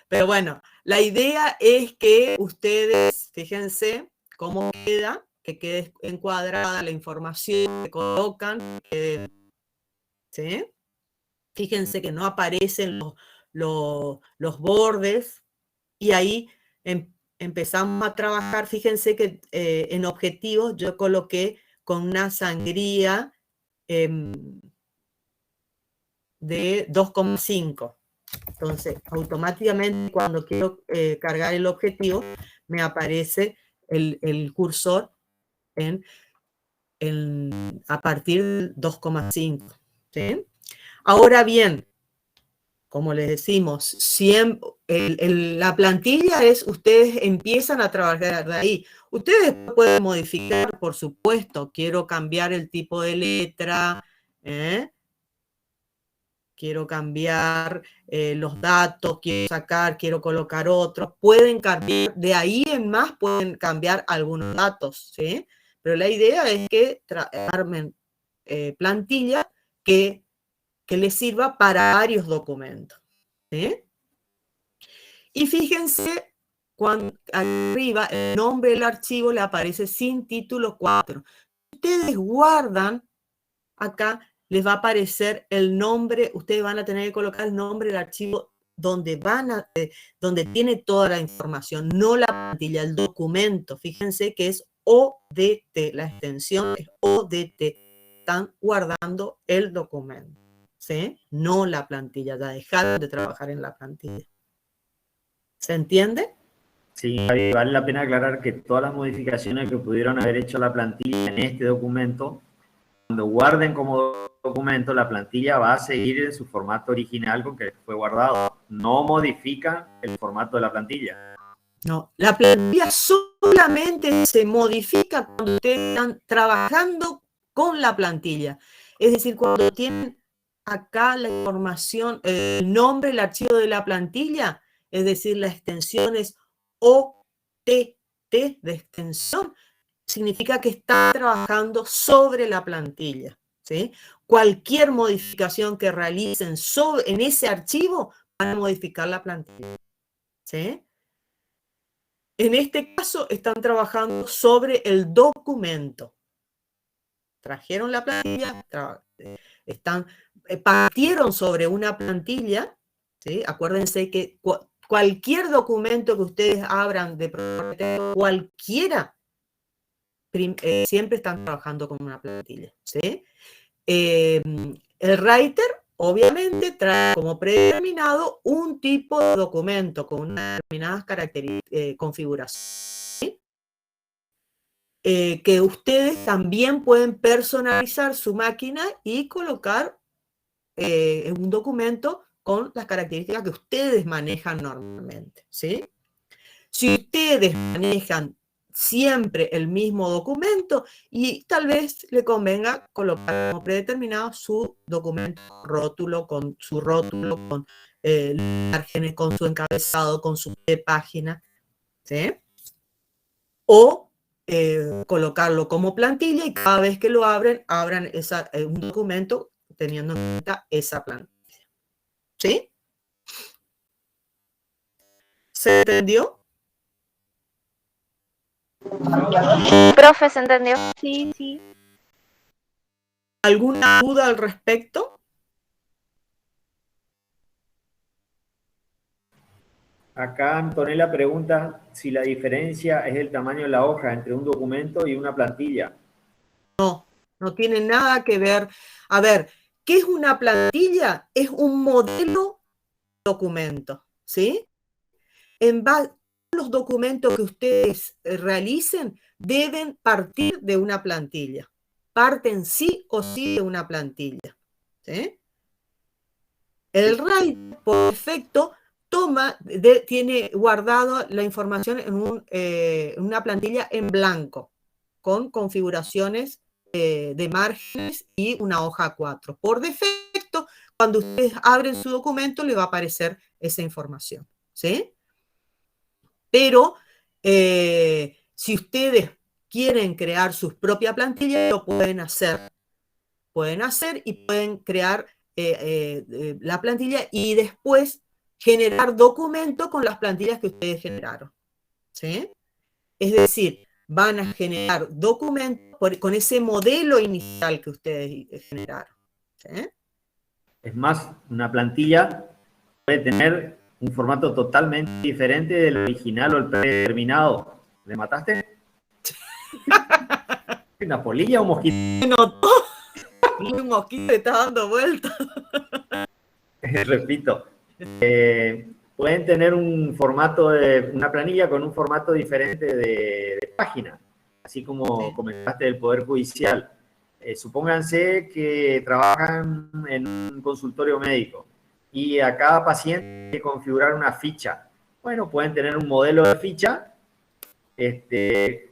Pero bueno, la idea es que ustedes, fíjense cómo queda, que quede encuadrada la información que colocan, ¿sí? Fíjense que no aparecen los bordes y ahí empezamos a trabajar. Fíjense que en objetivos yo coloqué con una sangría de 2,5. Entonces, automáticamente cuando quiero cargar el objetivo, me aparece el cursor a partir del 2,5. ¿Sí? Ahora bien, como les decimos, la plantilla ustedes empiezan a trabajar de ahí. Ustedes pueden modificar, por supuesto, quiero cambiar el tipo de letra, quiero cambiar los datos, quiero colocar otros. Pueden cambiar, de ahí en más pueden cambiar algunos datos, ¿sí? Pero la idea es que armen plantilla que le sirva para varios documentos. ¿Sí? Y fíjense, cuando arriba el nombre del archivo le aparece sin título 4. Ustedes guardan, acá les va a aparecer el nombre, ustedes van a tener que colocar el nombre del archivo donde tiene toda la información, no la plantilla, el documento. Fíjense que es ODT, la extensión es ODT. Están guardando el documento, ¿sí? No la plantilla, ya dejaron de trabajar en la plantilla. ¿Se entiende?
Sí, vale la pena aclarar que todas las modificaciones que pudieron haber hecho a la plantilla en este documento, cuando guarden como documento, la plantilla va a seguir en su formato original con que fue guardado. No modifican el formato de la plantilla.
No, la plantilla solamente se modifica cuando ustedes están trabajando con la plantilla. Es decir, cuando tienen acá la información, el nombre, el archivo de la plantilla, es decir, la extensión es OTT de extensión, significa que está trabajando sobre la plantilla, ¿sí? Cualquier modificación que realicen en ese archivo van a modificar la plantilla, ¿sí? En este caso están trabajando sobre el documento. Trajeron la plantilla, partieron sobre una plantilla, ¿sí? Acuérdense que cualquier documento que ustedes abran de propietario, cualquiera, siempre están trabajando con una plantilla, ¿sí? El writer obviamente trae como predeterminado un tipo de documento con unas determinadas características, configuraciones, ¿sí? Que ustedes también pueden personalizar su máquina y colocar un documento con las características que ustedes manejan normalmente, ¿sí? Si ustedes manejan siempre el mismo documento y tal vez le convenga colocar como predeterminado su documento rótulo, con su rótulo, con márgenes, con su encabezado, con su página, ¿sí? O colocarlo como plantilla y cada vez que lo abran un documento teniendo en cuenta esa plantilla. ¿Sí? ¿Se entendió?
Profe, ¿se entendió?
Sí, sí.
¿Alguna duda al respecto?
Acá Antonella pregunta si la diferencia es el tamaño de la hoja entre un documento y una plantilla.
No tiene nada que ver. A ver, ¿qué es una plantilla? Es un modelo documento, ¿sí? En base a los documentos que ustedes realicen, deben partir de una plantilla. Parten sí o sí de una plantilla, ¿sí? El writer, por defecto, tiene guardado la información en una plantilla en blanco, con configuraciones de márgenes y una hoja 4. Por defecto, cuando ustedes abren su documento, le va a aparecer esa información, ¿sí? Pero si ustedes quieren crear sus propias plantillas, lo pueden hacer. Pueden hacer y pueden crear la plantilla y después generar documentos con las plantillas que ustedes generaron, ¿sí? Es decir, van a generar documentos con ese modelo inicial que ustedes generaron, ¿sí?
Es más, una plantilla puede tener un formato totalmente diferente del original o el predeterminado. ¿Le mataste? ¿Una polilla o un mosquito?
Notó, un mosquito está dando vueltas.
Repito, pueden tener un formato de una planilla con un formato diferente de página, así como comentaste del Poder Judicial. Supónganse que trabajan en un consultorio médico y a cada paciente hay que configurar una ficha. Bueno, pueden tener un modelo de ficha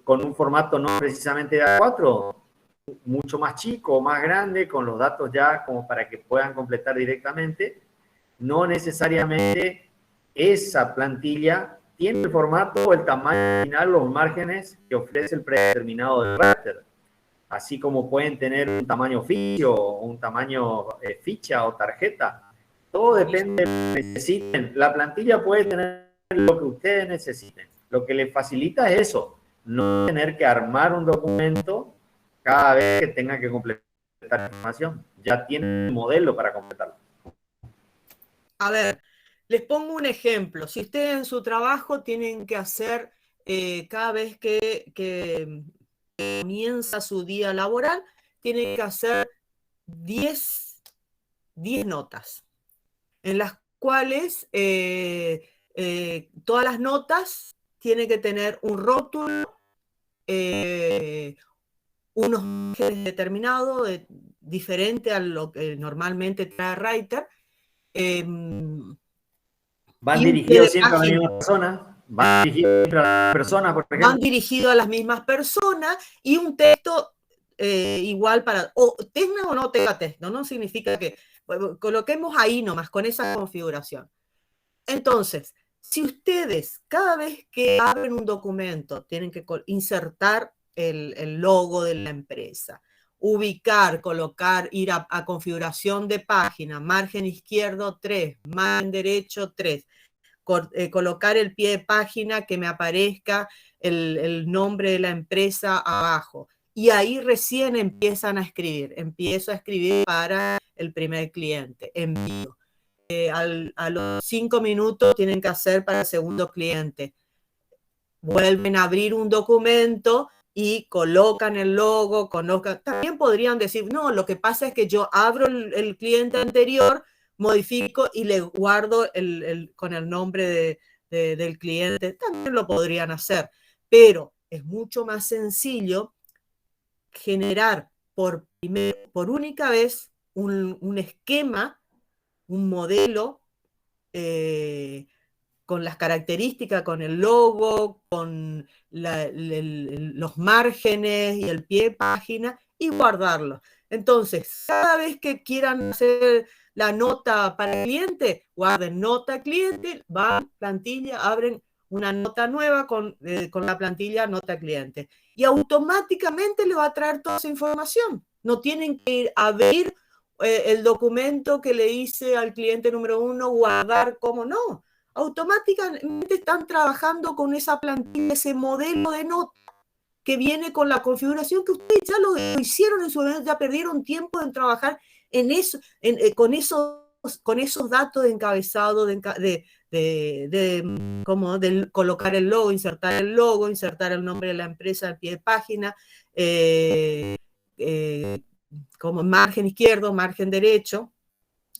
con un formato no precisamente de A4, mucho más chico o más grande, con los datos ya como para que puedan completar directamente. No necesariamente esa plantilla tiene el formato o el tamaño final, los márgenes que ofrece el predeterminado del writer. así como pueden tener un tamaño oficio, un tamaño ficha o tarjeta. Todo depende de lo que necesiten. La plantilla puede tener lo que ustedes necesiten. Lo que les facilita es eso, no tener que armar un documento cada vez que tengan que completar información. Ya tienen un modelo para completarlo.
A ver, les pongo un ejemplo. Si ustedes en su trabajo tienen que hacer, cada vez que comienza su día laboral, tienen que hacer 10 notas, en las cuales todas las notas tienen que tener un rótulo, unos márgenes determinados, diferente a lo que normalmente trae Writer.
Van
Y un pie
dirigidos
de
siempre a la
página.
misma persona, van dirigidos siempre a las personas, por ejemplo.
Van dirigidos a las mismas personas y un texto igual para, o tenga o no tenga texto, no significa que coloquemos ahí nomás con esa configuración. Entonces, si ustedes cada vez que abren un documento tienen que insertar el logo de la empresa, ubicar, colocar, ir a configuración de página, margen izquierdo 3, margen derecho 3, colocar el pie de página que me aparezca el nombre de la empresa abajo. Y ahí recién empiezan a escribir. Empiezo a escribir para el primer cliente. Envío. A los 5 minutos tienen que hacer para el segundo cliente. Vuelven a abrir un documento y colocan el logo, también podrían decir, no, lo que pasa es que yo abro el cliente anterior, modifico y le guardo con el nombre del cliente. También lo podrían hacer, pero es mucho más sencillo generar por única vez un esquema, un modelo, con las características, con el logo, con los márgenes y el pie de página, y guardarlo. Entonces, cada vez que quieran hacer la nota para el cliente, guarden nota cliente, van, plantilla, abren una nota nueva con la plantilla nota cliente. Y automáticamente le va a traer toda esa información. No tienen que ir a abrir el documento que le hice al cliente número 1, guardar como no. Automáticamente están trabajando con esa plantilla, ese modelo de nota que viene con la configuración que ustedes ya lo hicieron en su momento, ya perdieron tiempo en trabajar en eso, con esos datos de encabezado, de colocar el logo, insertar el nombre de la empresa al pie de página, como margen izquierdo, margen derecho.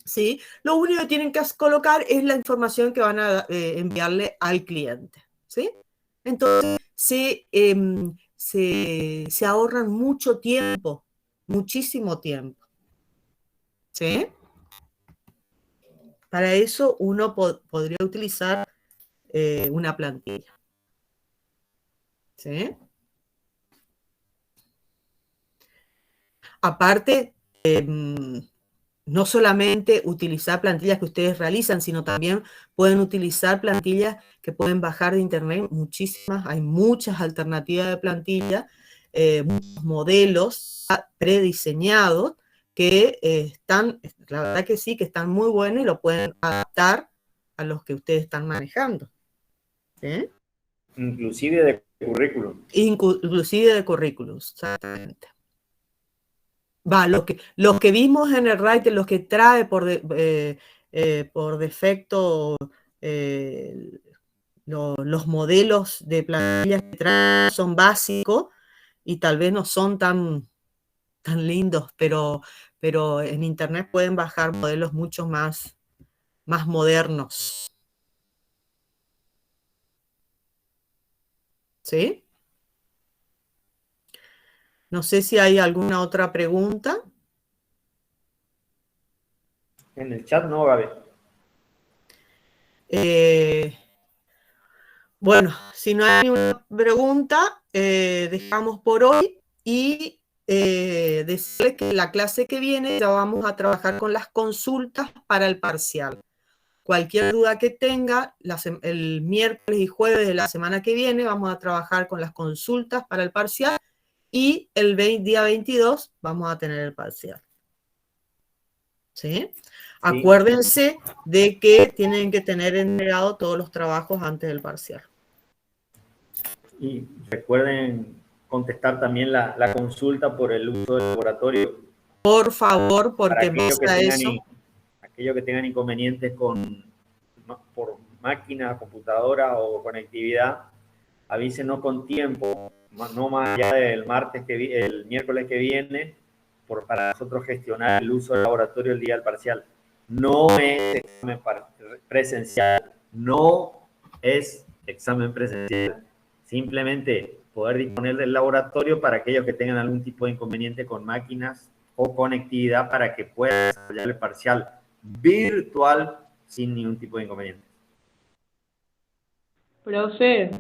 ¿Sí? Lo único que tienen que colocar es la información que van a enviarle al cliente. ¿Sí? Entonces, se ahorran mucho tiempo, muchísimo tiempo. ¿Sí? Para eso uno podría utilizar una plantilla. ¿Sí? Aparte, no solamente utilizar plantillas que ustedes realizan, sino también pueden utilizar plantillas que pueden bajar de internet, muchísimas, hay muchas alternativas de plantilla, muchos modelos prediseñados que están, la verdad que sí, que están muy buenos y lo pueden adaptar a los que ustedes están manejando. ¿Sí?
Inclusive de currículum.
Inclusive de currículum, exactamente. Los que vimos en el Writer, los que trae por defecto los modelos de plantillas que traen son básicos y tal vez no son tan lindos, pero en internet pueden bajar modelos mucho más modernos. ¿Sí? No sé si hay alguna otra pregunta.
En el chat no, Gaby.
Bueno, si no hay ninguna pregunta, dejamos por hoy y decirles que la clase que viene ya vamos a trabajar con las consultas para el parcial. Cualquier duda que tenga, el miércoles y jueves de la semana que viene vamos a trabajar con las consultas para el parcial y el día 22 vamos a tener el parcial. ¿Sí? Acuérdense de que tienen que tener entregado todos los trabajos antes del parcial.
Y recuerden contestar también la consulta por el uso del laboratorio.
Por favor, porque
aquellos
eso...
que tengan inconvenientes por máquina, computadora o conectividad, avísenos con tiempo, no más allá del el miércoles que viene, para nosotros gestionar el uso del laboratorio el día del parcial. No es examen presencial, no es examen presencial. Simplemente poder disponer del laboratorio para aquellos que tengan algún tipo de inconveniente con máquinas o conectividad para que puedan desarrollar el parcial virtual sin ningún tipo de inconveniente.
Profe,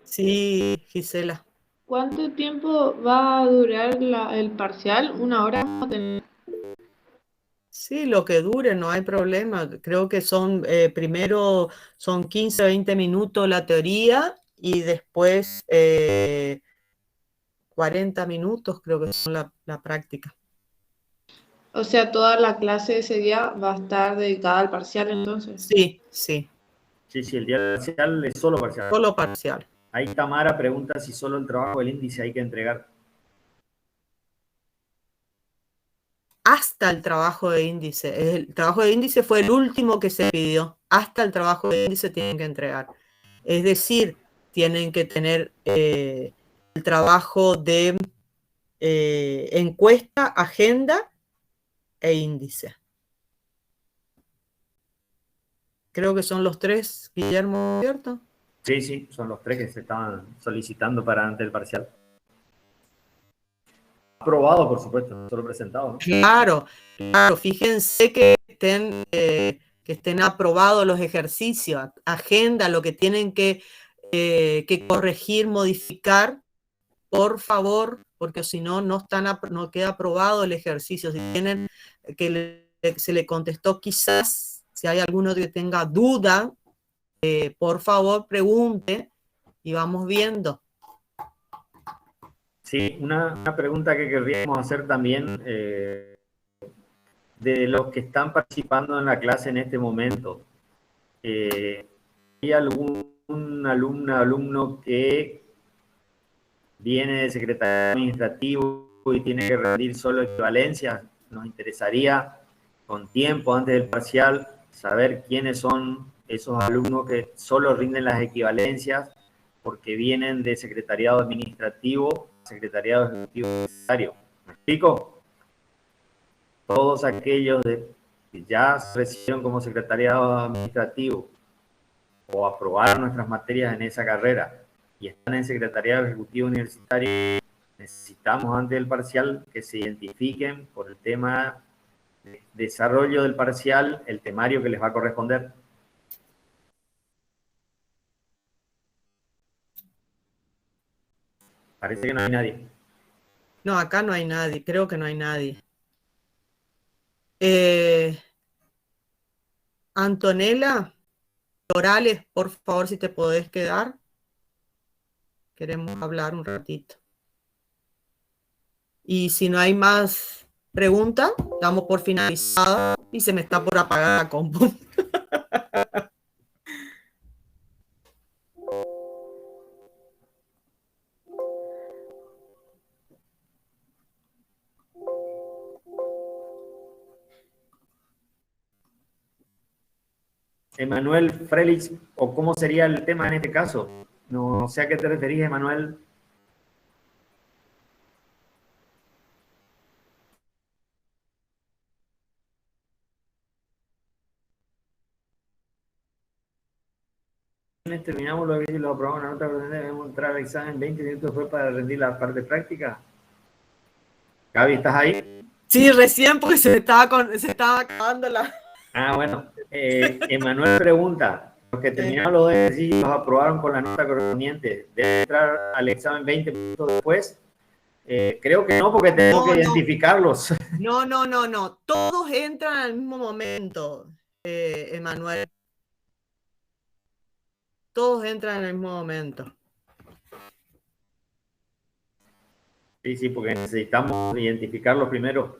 Sí, Gisela.
¿cuánto tiempo va a durar el parcial? ¿Una hora?
Sí, lo que dure, no hay problema. Creo que son, primero son 15, 20 minutos la teoría y después 40 minutos creo que son la práctica.
O sea, toda la clase de ese día va a estar dedicada al parcial entonces.
Sí, sí.
Sí, el día del parcial es solo parcial.
Solo parcial.
Ahí Tamara pregunta si solo el trabajo del índice hay que entregar.
Hasta el trabajo de índice. El trabajo de índice fue el último que se pidió. Hasta el trabajo de índice tienen que entregar. Es decir, tienen que tener el trabajo de encuesta, agenda e índice. Creo que son los tres, Guillermo, ¿cierto?
Sí, son los tres que se estaban solicitando para antes del parcial. Aprobado, por supuesto, solo presentado, ¿no?
Claro, fíjense que estén aprobados los ejercicios, agenda, lo que tienen que corregir, modificar, por favor, porque si no, no queda aprobado el ejercicio. Si tienen se le contestó quizás, si hay alguno que tenga duda, por favor pregunte y vamos viendo.
Sí, una pregunta que querríamos hacer también de los que están participando en la clase en este momento. ¿Hay algún alumno que viene de secretariado administrativo y tiene que rendir solo equivalencias? Nos interesaría con tiempo antes del parcial saber quiénes son esos alumnos que solo rinden las equivalencias porque vienen de secretariado administrativo, secretariado ejecutivo necesario. ¿Me explico? Todos aquellos que ya se recibieron como secretariado administrativo o aprobaron nuestras materias en esa carrera y están en secretariado ejecutivo universitario, necesitamos antes del parcial que se identifiquen por el tema de desarrollo del parcial, el temario que les va a corresponder. Parece que no hay nadie.
No, acá no hay nadie, creo que no hay nadie. Antonella, Orales, por favor, si te podés quedar. Queremos hablar un ratito. Y si no hay más preguntas, damos por finalizada y se me está por apagar la compu.
Emanuel Frelix, o cómo sería el tema en este caso. No sé a qué te referís, Emanuel. Terminamos los vídeos y los aprobamos la nota, debemos entrar al examen 20 minutos después para rendir la parte práctica. Gaby, ¿estás ahí?
Sí, recién porque se estaba acabando la...
Ah, bueno. Emanuel pregunta, los que terminaron los ejercicios los aprobaron con la nota correspondiente, ¿deben entrar al examen 20 minutos después? Creo que no, porque tengo que identificarlos.
No. Todos entran al mismo momento, Emanuel. Todos entran en el mismo momento.
Sí, sí, porque necesitamos identificarlo primero.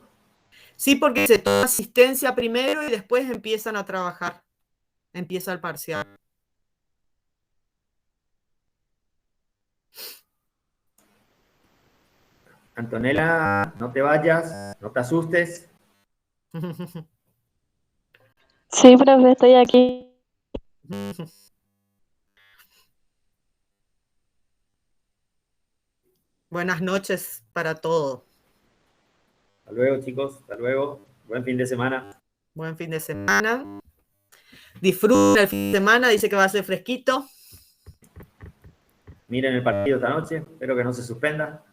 Sí, porque se toma asistencia primero y después empiezan a trabajar. Empieza el parcial.
Antonella, no te vayas, no te asustes.
Sí, profe, estoy aquí.
Buenas noches para todos.
Hasta luego, chicos. Hasta luego. Buen fin de semana.
Buen fin de semana. Disfruten el fin de semana. Dice que va a ser fresquito.
Miren el partido esta noche. Espero que no se suspenda.